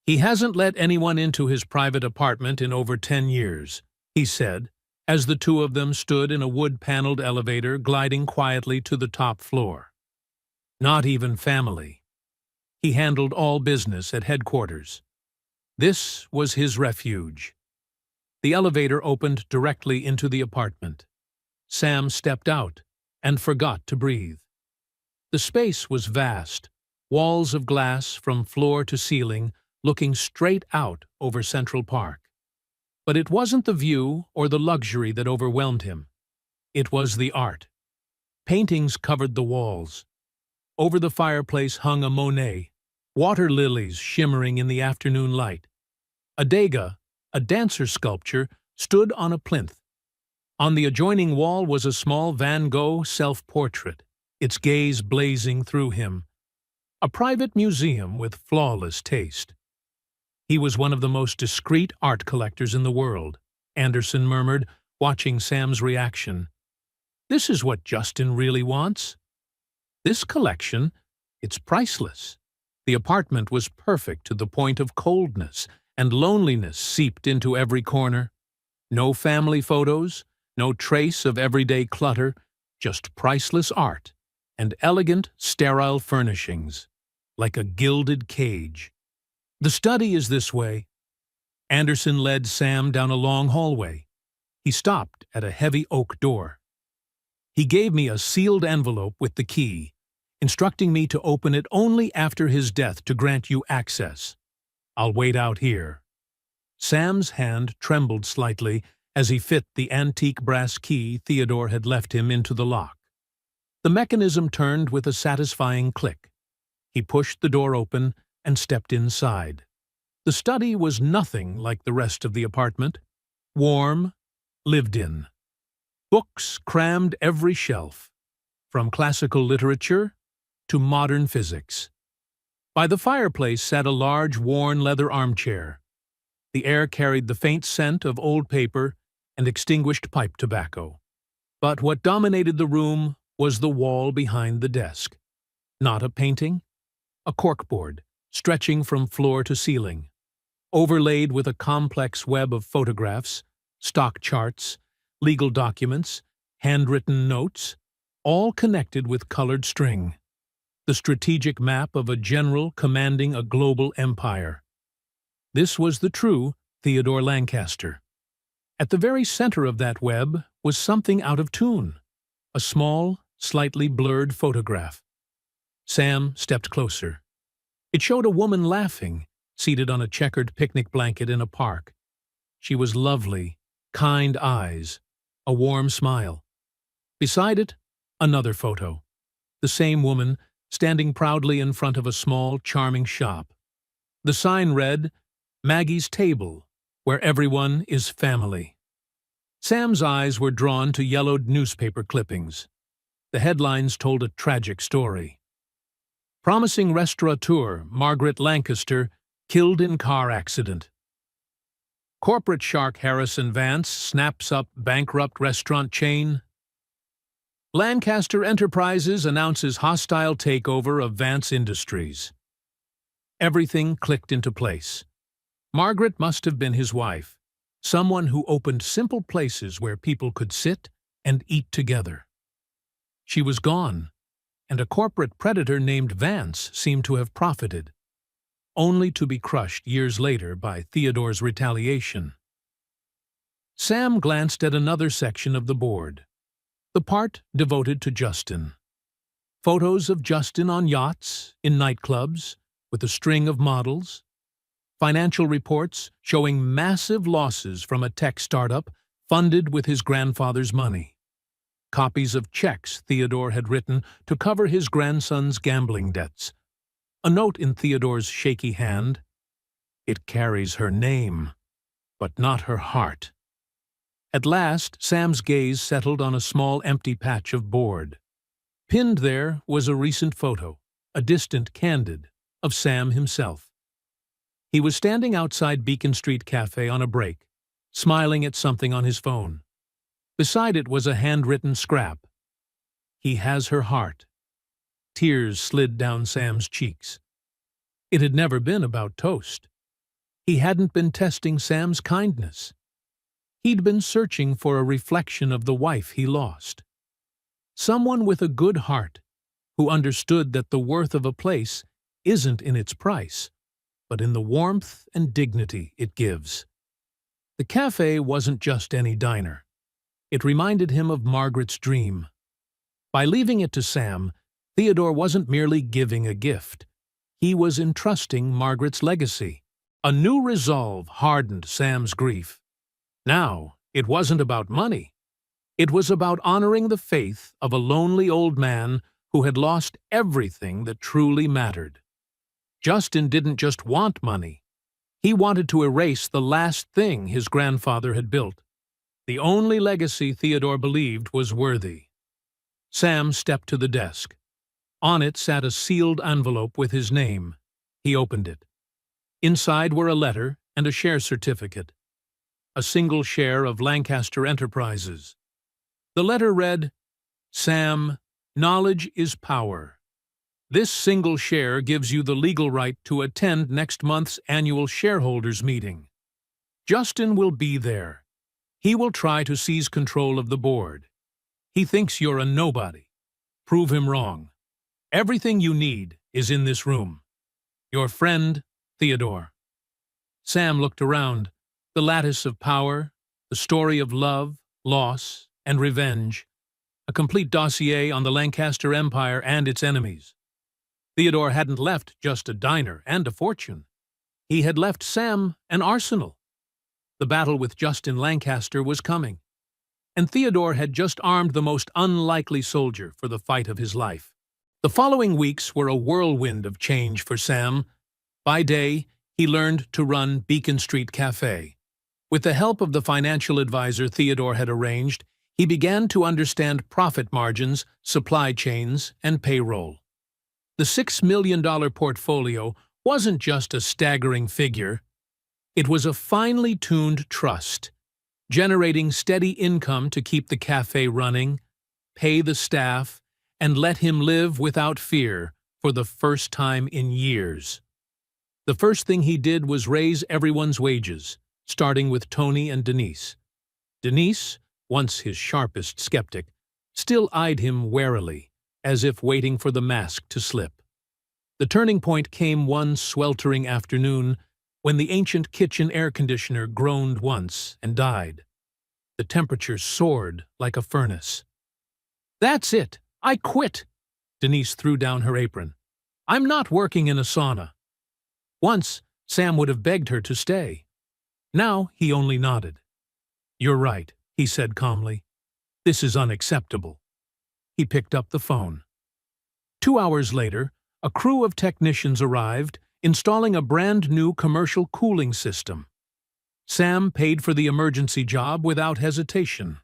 He hasn't let anyone into his private apartment in over 10 years, he said, as the two of them stood in a wood-paneled elevator gliding quietly to the top floor. Not even family. He handled all business at headquarters. This was his refuge. The elevator opened directly into the apartment. Sam stepped out and forgot to breathe. The space was vast, walls of glass from floor to ceiling, looking straight out over Central Park. But it wasn't the view or the luxury that overwhelmed him. It was the art. Paintings covered the walls. Over the fireplace hung a Monet, water lilies shimmering in the afternoon light. A Degas, a dancer sculpture, stood on a plinth. On the adjoining wall was a small Van Gogh self-portrait, its gaze blazing through him. A private museum with flawless taste. He was one of the most discreet art collectors in the world, Anderson murmured, watching Sam's reaction. This is what Justin really wants. This collection, it's priceless. The apartment was perfect to the point of coldness, and loneliness seeped into every corner. No family photos, no trace of everyday clutter, just priceless art and elegant, sterile furnishings, like a gilded cage. The study is this way. Anderson led Sam down a long hallway. He stopped at a heavy oak door. He gave me a sealed envelope with the key, instructing me to open it only after his death to grant you access. I'll wait out here. Sam's hand trembled slightly as he fit the antique brass key Theodore had left him into the lock. The mechanism turned with a satisfying click. He pushed the door open and stepped inside. The study was nothing like the rest of the apartment. Warm, lived in. Books crammed every shelf, from classical literature to modern physics. By the fireplace sat a large, worn leather armchair. The air carried the faint scent of old paper and extinguished pipe tobacco. But what dominated the room was the wall behind the desk. Not a painting, a corkboard, stretching from floor to ceiling, overlaid with a complex web of photographs, stock charts, legal documents, handwritten notes, all connected with colored string. The strategic map of a general commanding a global empire. This was the true Theodore Lancaster. At the very center of that web was something out of tune, a small, slightly blurred photograph. Sam stepped closer. It showed a woman laughing, seated on a checkered picnic blanket in a park. She was lovely, kind eyes, a warm smile. Beside it, another photo. The same woman, standing proudly in front of a small, charming shop. The sign read, Maggie's Table, where everyone is family. Sam's eyes were drawn to yellowed newspaper clippings. The headlines told a tragic story. Promising restaurateur Margaret Lancaster killed in car accident. Corporate shark Harrison Vance snaps up bankrupt restaurant chain. Lancaster Enterprises announces hostile takeover of Vance Industries. Everything clicked into place. Margaret must have been his wife, someone who opened simple places where people could sit and eat together. She was gone, and a corporate predator named Vance seemed to have profited, only to be crushed years later by Theodore's retaliation. Sam glanced at another section of the board, the part devoted to Justin. Photos of Justin on yachts, in nightclubs, with a string of models. Financial reports showing massive losses from a tech startup funded with his grandfather's money. Copies of checks Theodore had written to cover his grandson's gambling debts. A note in Theodore's shaky hand. It carries her name, but not her heart. At last, Sam's gaze settled on a small empty patch of board. Pinned there was a recent photo, a distant candid, of Sam himself. He was standing outside Beacon Street Cafe on a break, smiling at something on his phone. Beside it was a handwritten scrap. He has her heart. Tears slid down Sam's cheeks. It had never been about toast. He hadn't been testing Sam's kindness. He'd been searching for a reflection of the wife he lost. Someone with a good heart, who understood that the worth of a place isn't in its price, but in the warmth and dignity it gives. The cafe wasn't just any diner. It reminded him of Margaret's dream. By leaving it to Sam, Theodore wasn't merely giving a gift. He was entrusting Margaret's legacy. A new resolve hardened Sam's grief. Now, it wasn't about money. It was about honoring the faith of a lonely old man who had lost everything that truly mattered. Justin didn't just want money. He wanted to erase the last thing his grandfather had built. The only legacy Theodore believed was worthy. Sam stepped to the desk. On it sat a sealed envelope with his name. He opened it. Inside were a letter and a share certificate. A single share of Lancaster Enterprises. The letter read, "Sam, knowledge is power. This single share gives you the legal right to attend next month's annual shareholders meeting. Justin will be there. He will try to seize control of the board. He thinks you're a nobody. Prove him wrong. Everything you need is in this room. Your friend, Theodore." Sam looked around. The lattice of power, the story of love, loss, and revenge. A complete dossier on the Lancaster Empire and its enemies. Theodore hadn't left just a diner and a fortune. He had left Sam an arsenal. The battle with Justin Lancaster was coming, and Theodore had just armed the most unlikely soldier for the fight of his life. The following weeks were a whirlwind of change for Sam. By day, he learned to run Beacon Street Cafe. With the help of the financial advisor Theodore had arranged, he began to understand profit margins, supply chains, and payroll. The $6 million portfolio wasn't just a staggering figure. It was a finely tuned trust, generating steady income to keep the cafe running, pay the staff, and let him live without fear for the first time in years. The first thing he did was raise everyone's wages, starting with Tony and Denise. Denise, once his sharpest skeptic, still eyed him warily, as if waiting for the mask to slip. The turning point came one sweltering afternoon when the ancient kitchen air conditioner groaned once and died. The temperature soared like a furnace. "That's it! I quit!" Denise threw down her apron. "I'm not working in a sauna." Once, Sam would have begged her to stay. Now he only nodded. "You're right," he said calmly. "This is unacceptable." He picked up the phone. 2 hours later, a crew of technicians arrived, installing a brand-new commercial cooling system. Sam paid for the emergency job without hesitation.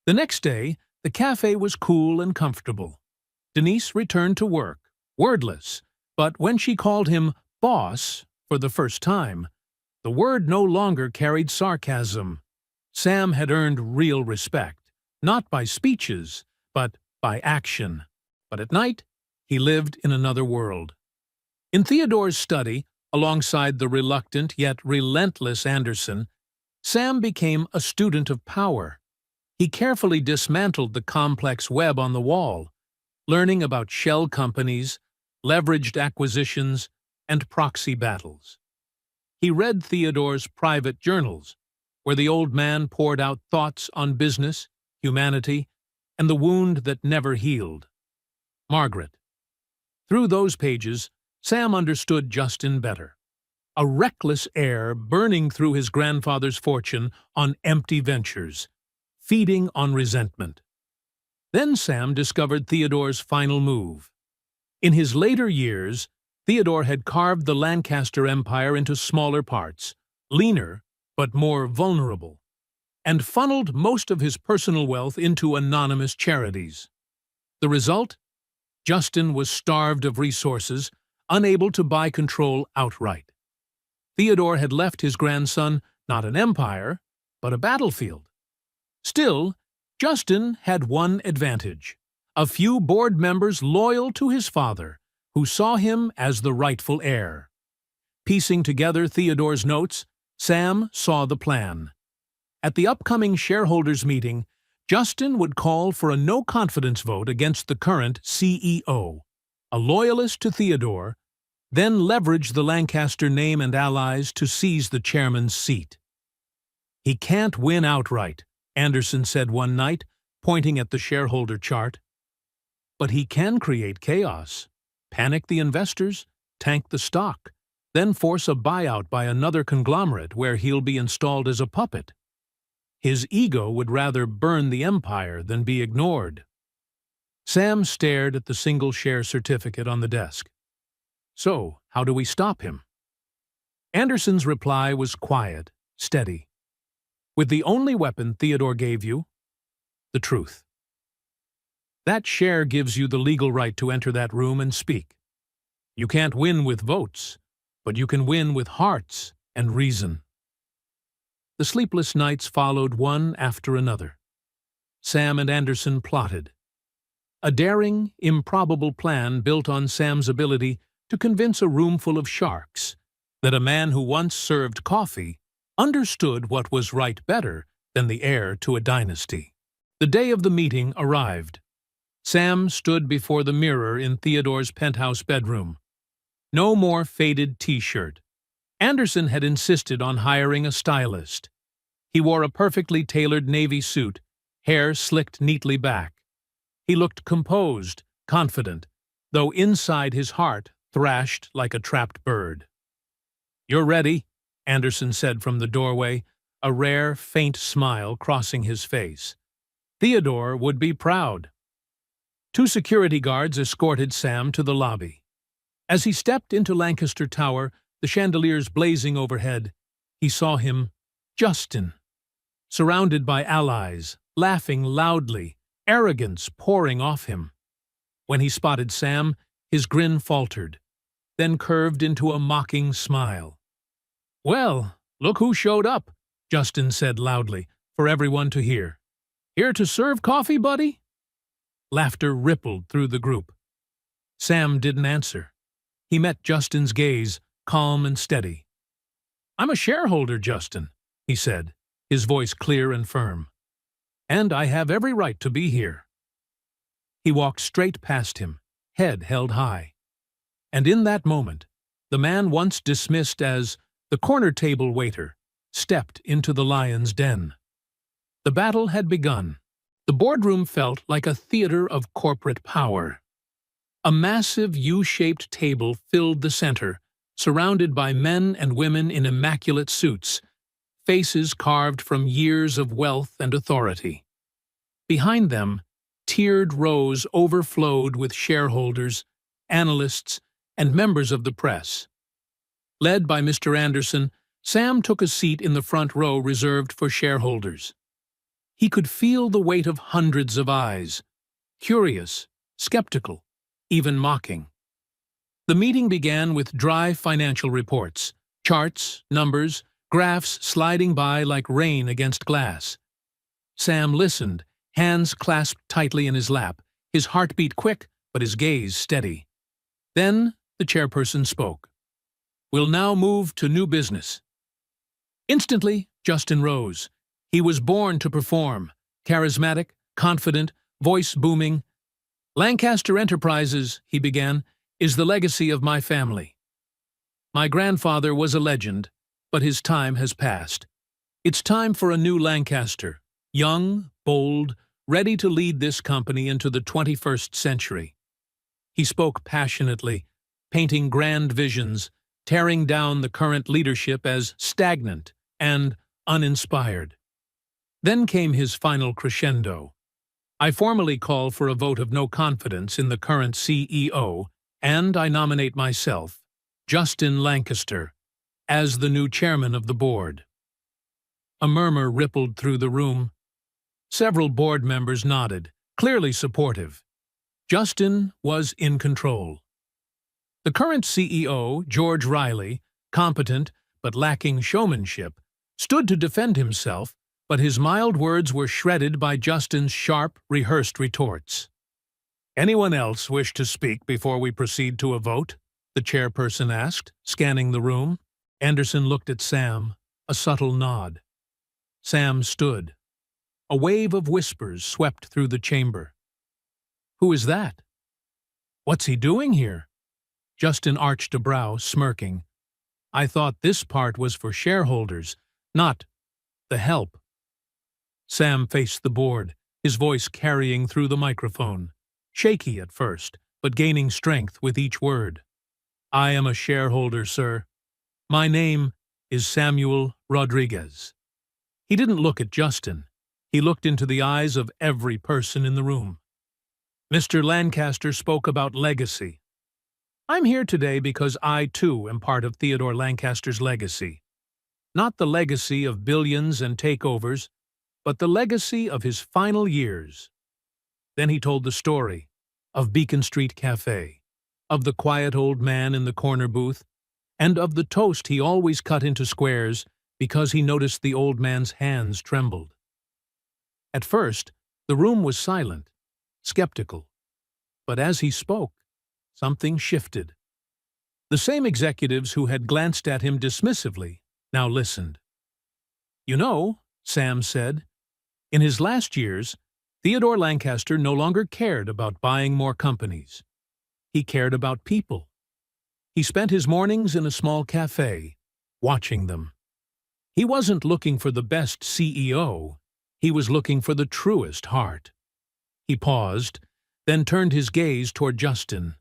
The next day, the cafe was cool and comfortable. Denise returned to work, wordless, but when she called him boss for the first time, the word no longer carried sarcasm. Sam had earned real respect, not by speeches, but by action. But at night, he lived in another world. In Theodore's study, alongside the reluctant yet relentless Anderson, Sam became a student of power. He carefully dismantled the complex web on the wall, learning about shell companies, leveraged acquisitions, and proxy battles. He read Theodore's private journals, where the old man poured out thoughts on business, humanity, and the wound that never healed. Margaret. Through those pages, Sam understood Justin better. A reckless heir burning through his grandfather's fortune on empty ventures, feeding on resentment. Then Sam discovered Theodore's final move. In his later years, Theodore had carved the Lancaster Empire into smaller parts, leaner but more vulnerable, and funneled most of his personal wealth into anonymous charities. The result? Justin was starved of resources, unable to buy control outright. Theodore had left his grandson not an empire, but a battlefield. Still, Justin had one advantage: a few board members loyal to his father, who saw him as the rightful heir. Piecing together Theodore's notes, Sam saw the plan. At the upcoming shareholders' meeting, Justin would call for a no-confidence vote against the current CEO, a loyalist to Theodore, then leverage the Lancaster name and allies to seize the chairman's seat. "He can't win outright," Anderson said one night, pointing at the shareholder chart. "But he can create chaos, panic the investors, tank the stock, then force a buyout by another conglomerate where he'll be installed as a puppet. His ego would rather burn the empire than be ignored." Sam stared at the single-share certificate on the desk. "So, how do we stop him?" Anderson's reply was quiet, steady. "With the only weapon Theodore gave you, the truth. That share gives you the legal right to enter that room and speak. You can't win with votes, but you can win with hearts and reason." The sleepless nights followed one after another. Sam and Anderson plotted. A daring, improbable plan built on Sam's ability to convince a room full of sharks that a man who once served coffee understood what was right better than the heir to a dynasty. The day of the meeting arrived. Sam stood before the mirror in Theodore's penthouse bedroom. No more faded t-shirt. Anderson had insisted on hiring a stylist. He wore a perfectly tailored navy suit, hair slicked neatly back. He looked composed, confident, though inside his heart thrashed like a trapped bird. "You're ready," Anderson said from the doorway, a rare, faint smile crossing his face. Theodore would be proud. 2 security guards escorted Sam to the lobby. As he stepped into Lancaster Tower, the chandeliers blazing overhead, he saw him, Justin, surrounded by allies, laughing loudly, arrogance pouring off him. When he spotted Sam, his grin faltered, then curved into a mocking smile. "Well, look who showed up," Justin said loudly, for everyone to hear. "Here to serve coffee, buddy?" Laughter rippled through the group. Sam didn't answer. He met Justin's gaze, calm and steady. "I'm a shareholder, Justin," he said, his voice clear and firm. "And I have every right to be here." He walked straight past him, head held high. And in that moment, the man once dismissed as the corner table waiter stepped into the lion's den. The battle had begun. The boardroom felt like a theater of corporate power. A massive U-shaped table filled the center, surrounded by men and women in immaculate suits, faces carved from years of wealth and authority. Behind them, tiered rows overflowed with shareholders, analysts, and members of the press. Led by Mr. Anderson, Sam took a seat in the front row reserved for shareholders. He could feel the weight of hundreds of eyes, curious, skeptical, even mocking. The meeting began with dry financial reports, charts, numbers, graphs sliding by like rain against glass. Sam listened, hands clasped tightly in his lap, his heartbeat quick but his gaze steady. Then the chairperson spoke. "We'll now move to new business." Instantly, Justin rose. He was born to perform, charismatic, confident, voice booming. "Lancaster Enterprises," he began, "is the legacy of my family. My grandfather was a legend, but his time has passed. It's time for a new Lancaster, young, bold, ready to lead this company into the 21st century." He spoke passionately, painting grand visions, tearing down the current leadership as stagnant and uninspired. Then came his final crescendo. "I formally call for a vote of no confidence in the current CEO, and I nominate myself, Justin Lancaster, as the new chairman of the board." A murmur rippled through the room. Several board members nodded, clearly supportive. Justin was in control. The current CEO, George Riley, competent but lacking showmanship, stood to defend himself, but his mild words were shredded by Justin's sharp, rehearsed retorts. "Anyone else wish to speak before we proceed to a vote?" the chairperson asked, scanning the room. Anderson looked at Sam, a subtle nod. Sam stood. A wave of whispers swept through the chamber. "Who is that? What's he doing here?" Justin arched a brow, smirking. "I thought this part was for shareholders, not the help." Sam faced the board, his voice carrying through the microphone, shaky at first, but gaining strength with each word. "I am a shareholder, sir. My name is Samuel Rodriguez." He didn't look at Justin. He looked into the eyes of every person in the room. Mr. Lancaster spoke about legacy. "I'm here today because I, too, am part of Theodore Lancaster's legacy. Not the legacy of billions and takeovers, but the legacy of his final years." Then he told the story of Beacon Street Cafe, of the quiet old man in the corner booth, and of the toast he always cut into squares because he noticed the old man's hands trembled. At first, the room was silent, skeptical. But as he spoke, something shifted. The same executives who had glanced at him dismissively now listened. "You know," Sam said, "in his last years, Theodore Lancaster no longer cared about buying more companies. He cared about people. He spent his mornings in a small cafe, watching them. He wasn't looking for the best CEO, he was looking for the truest heart." He paused, then turned his gaze toward Justin.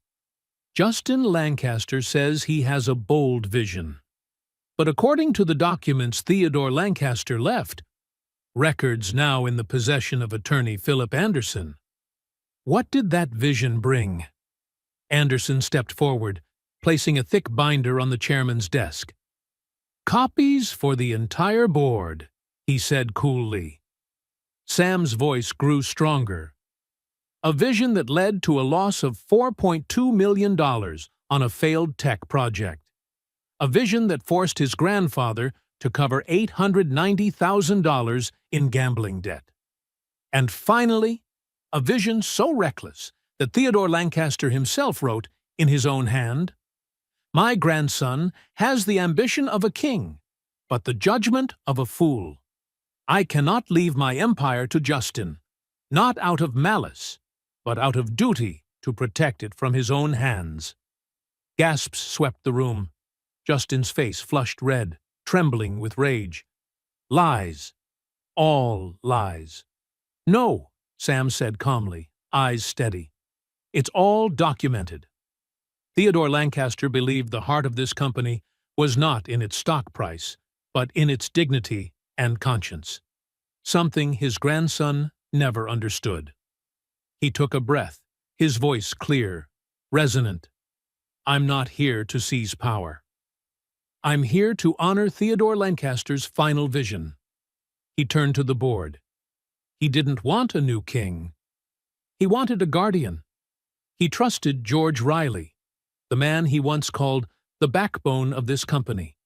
"Justin Lancaster says he has a bold vision. But according to the documents Theodore Lancaster left, records now in the possession of attorney Philip Anderson, what did that vision bring?" Anderson stepped forward, placing a thick binder on the chairman's desk. "Copies for the entire board," he said coolly. Sam's voice grew stronger. "A vision that led to a loss of $4.2 million on a failed tech project. A vision that forced his grandfather to cover $890,000 in gambling debt. And finally, a vision so reckless that Theodore Lancaster himself wrote in his own hand, 'My grandson has the ambition of a king, but the judgment of a fool. I cannot leave my empire to Justin, not out of malice, but out of duty to protect it from his own hands.'" Gasps swept the room. Justin's face flushed red, trembling with rage. "Lies. All lies." "No," Sam said calmly, eyes steady. "It's all documented. Theodore Lancaster believed the heart of this company was not in its stock price, but in its dignity and conscience. Something his grandson never understood." He took a breath, his voice clear, resonant. "I'm not here to seize power. I'm here to honor Theodore Lancaster's final vision." He turned to the board. He didn't want a new king. He wanted a guardian. He trusted George Riley, the man he once called the backbone of this company.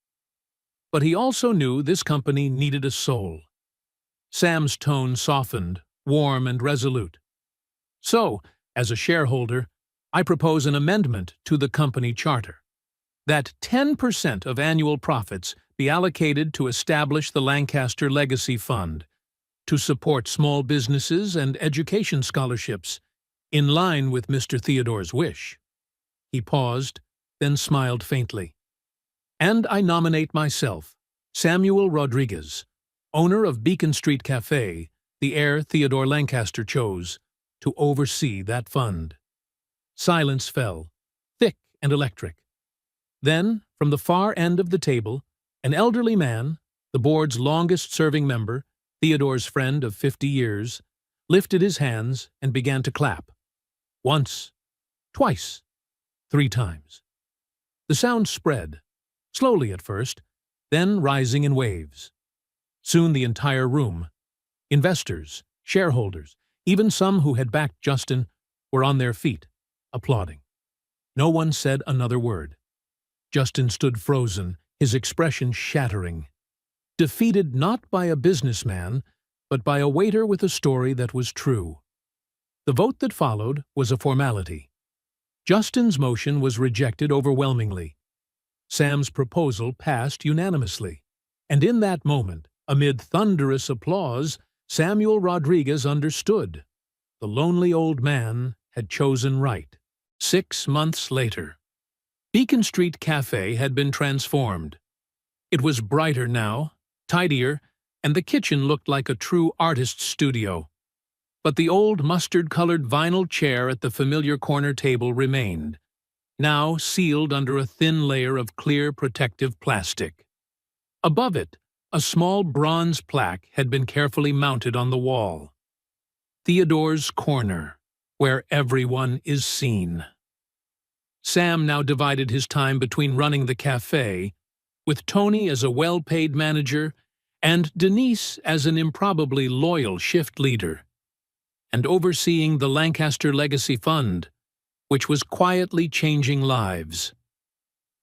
But he also knew this company needed a soul. Sam's tone softened, warm and resolute. "So, as a shareholder, I propose an amendment to the company charter, that 10% of annual profits be allocated to establish the Lancaster Legacy Fund, to support small businesses and education scholarships, in line with Mr. Theodore's wish." He paused, then smiled faintly. "And I nominate myself, Samuel Rodriguez, owner of Beacon Street Cafe, the heir Theodore Lancaster chose, to oversee that fund." Silence fell, thick and electric. Then, from the far end of the table, an elderly man, the board's longest-serving member, Theodore's friend of 50 years, lifted his hands and began to clap. Once, twice, 3 times. The sound spread, slowly at first, then rising in waves. Soon the entire room, investors, shareholders, even some who had backed Justin, were on their feet, applauding. No one said another word. Justin stood frozen, his expression shattering. Defeated not by a businessman, but by a waiter with a story that was true. The vote that followed was a formality. Justin's motion was rejected overwhelmingly. Sam's proposal passed unanimously. And in that moment, amid thunderous applause, Samuel Rodriguez understood. The lonely old man had chosen right. 6 months later, Beacon Street Cafe had been transformed. It was brighter now, tidier, and the kitchen looked like a true artist's studio. But the old mustard-colored vinyl chair at the familiar corner table remained, now sealed under a thin layer of clear protective plastic. Above it, a small bronze plaque had been carefully mounted on the wall. "Theodore's Corner, where everyone is seen." Sam now divided his time between running the cafe, with Tony as a well-paid manager and Denise as an improbably loyal shift leader, and overseeing the Lancaster Legacy Fund, which was quietly changing lives.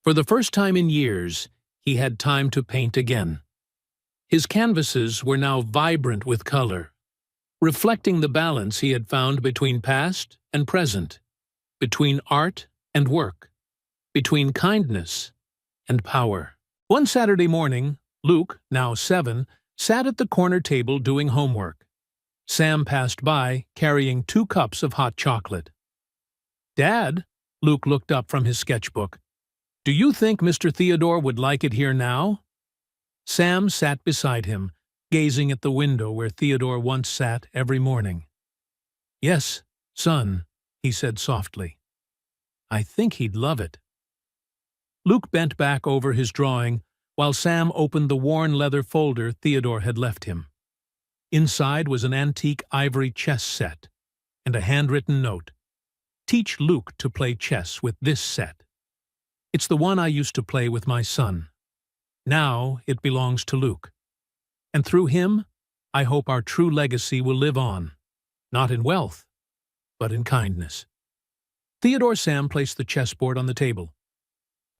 For the first time in years, he had time to paint again. His canvases were now vibrant with color, reflecting the balance he had found between past and present, between art and work, between kindness and power. One Saturday morning, Luke, now 7, sat at the corner table doing homework. Sam passed by, carrying 2 cups of hot chocolate. "Dad," Luke looked up from his sketchbook, "do you think Mr. Theodore would like it here now?" Sam sat beside him, gazing at the window where Theodore once sat every morning. "Yes, son," he said softly. "I think he'd love it." Luke bent back over his drawing while Sam opened the worn leather folder Theodore had left him. Inside was an antique ivory chess set and a handwritten note. "Teach Luke to play chess with this set. It's the one I used to play with my son. Now it belongs to Luke. And through him, I hope our true legacy will live on, not in wealth, but in kindness." Theodore Sam placed the chessboard on the table.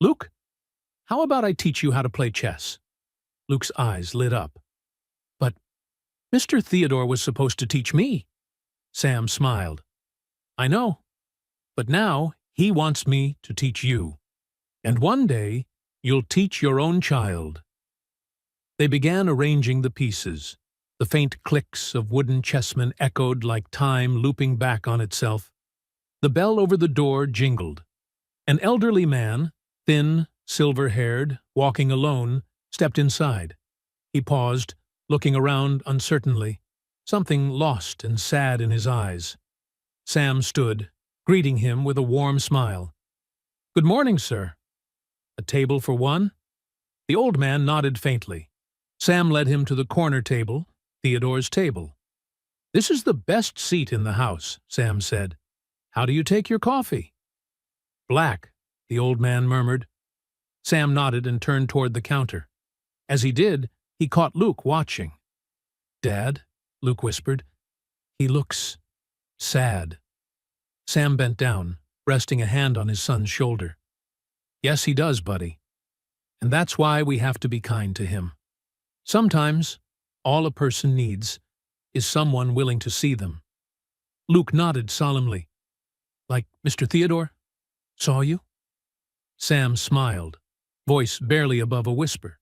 "Luke, how about I teach you how to play chess?" Luke's eyes lit up. "But Mr. Theodore was supposed to teach me." Sam smiled. "I know, but now he wants me to teach you. And one day, you'll teach your own child." They began arranging the pieces. The faint clicks of wooden chessmen echoed like time looping back on itself. The bell over the door jingled. An elderly man, thin, silver-haired, walking alone, stepped inside. He paused, looking around uncertainly, something lost and sad in his eyes. Sam stood, greeting him with a warm smile. "Good morning, sir. A table for one?" The old man nodded faintly. Sam led him to the corner table, Theodore's table. "This is the best seat in the house," Sam said. "How do you take your coffee?" "Black," the old man murmured. Sam nodded and turned toward the counter. As he did, he caught Luke watching. "Dad," Luke whispered, "he looks sad." Sam bent down, resting a hand on his son's shoulder. "Yes, he does, buddy. And that's why we have to be kind to him. Sometimes, all a person needs is someone willing to see them." Luke nodded solemnly. "Like Mr. Theodore? Saw you?" Sam smiled, voice barely above a whisper.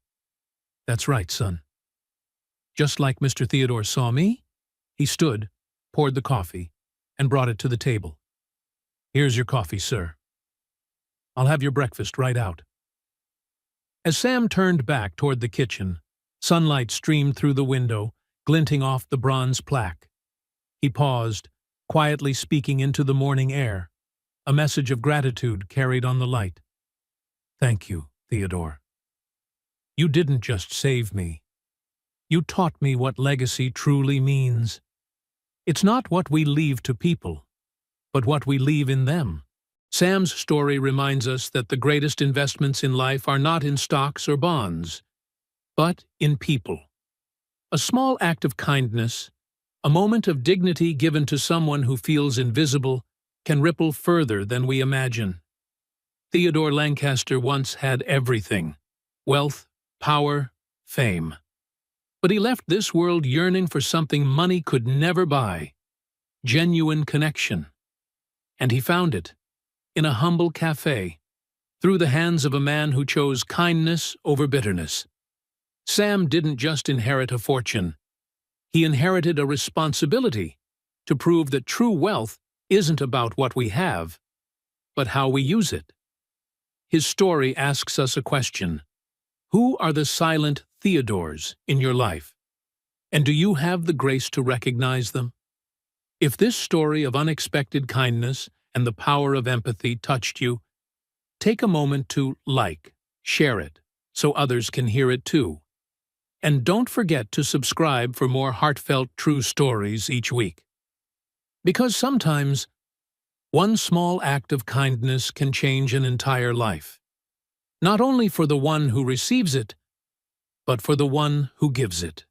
"That's right, son. Just like Mr. Theodore saw me." He stood, poured the coffee, and brought it to the table. "Here's your coffee, sir. I'll have your breakfast right out." As Sam turned back toward the kitchen, sunlight streamed through the window, glinting off the bronze plaque. He paused, quietly speaking into the morning air, a message of gratitude carried on the light. "Thank you, Theodore. You didn't just save me. You taught me what legacy truly means. It's not what we leave to people, but what we leave in them." Sam's story reminds us that the greatest investments in life are not in stocks or bonds, but in people. A small act of kindness, a moment of dignity given to someone who feels invisible, can ripple further than we imagine. Theodore Lancaster once had everything: wealth, power, fame. But he left this world yearning for something money could never buy: genuine connection. And he found it in a humble cafe, through the hands of a man who chose kindness over bitterness. Sam didn't just inherit a fortune. He inherited a responsibility to prove that true wealth isn't about what we have, but how we use it. His story asks us a question: who are the silent Theodores in your life? And do you have the grace to recognize them? If this story of unexpected kindness and the power of empathy touched you, take a moment to share it, so others can hear it too. And don't forget to subscribe for more heartfelt true stories each week. Because sometimes, one small act of kindness can change an entire life. Not only for the one who receives it, but for the one who gives it.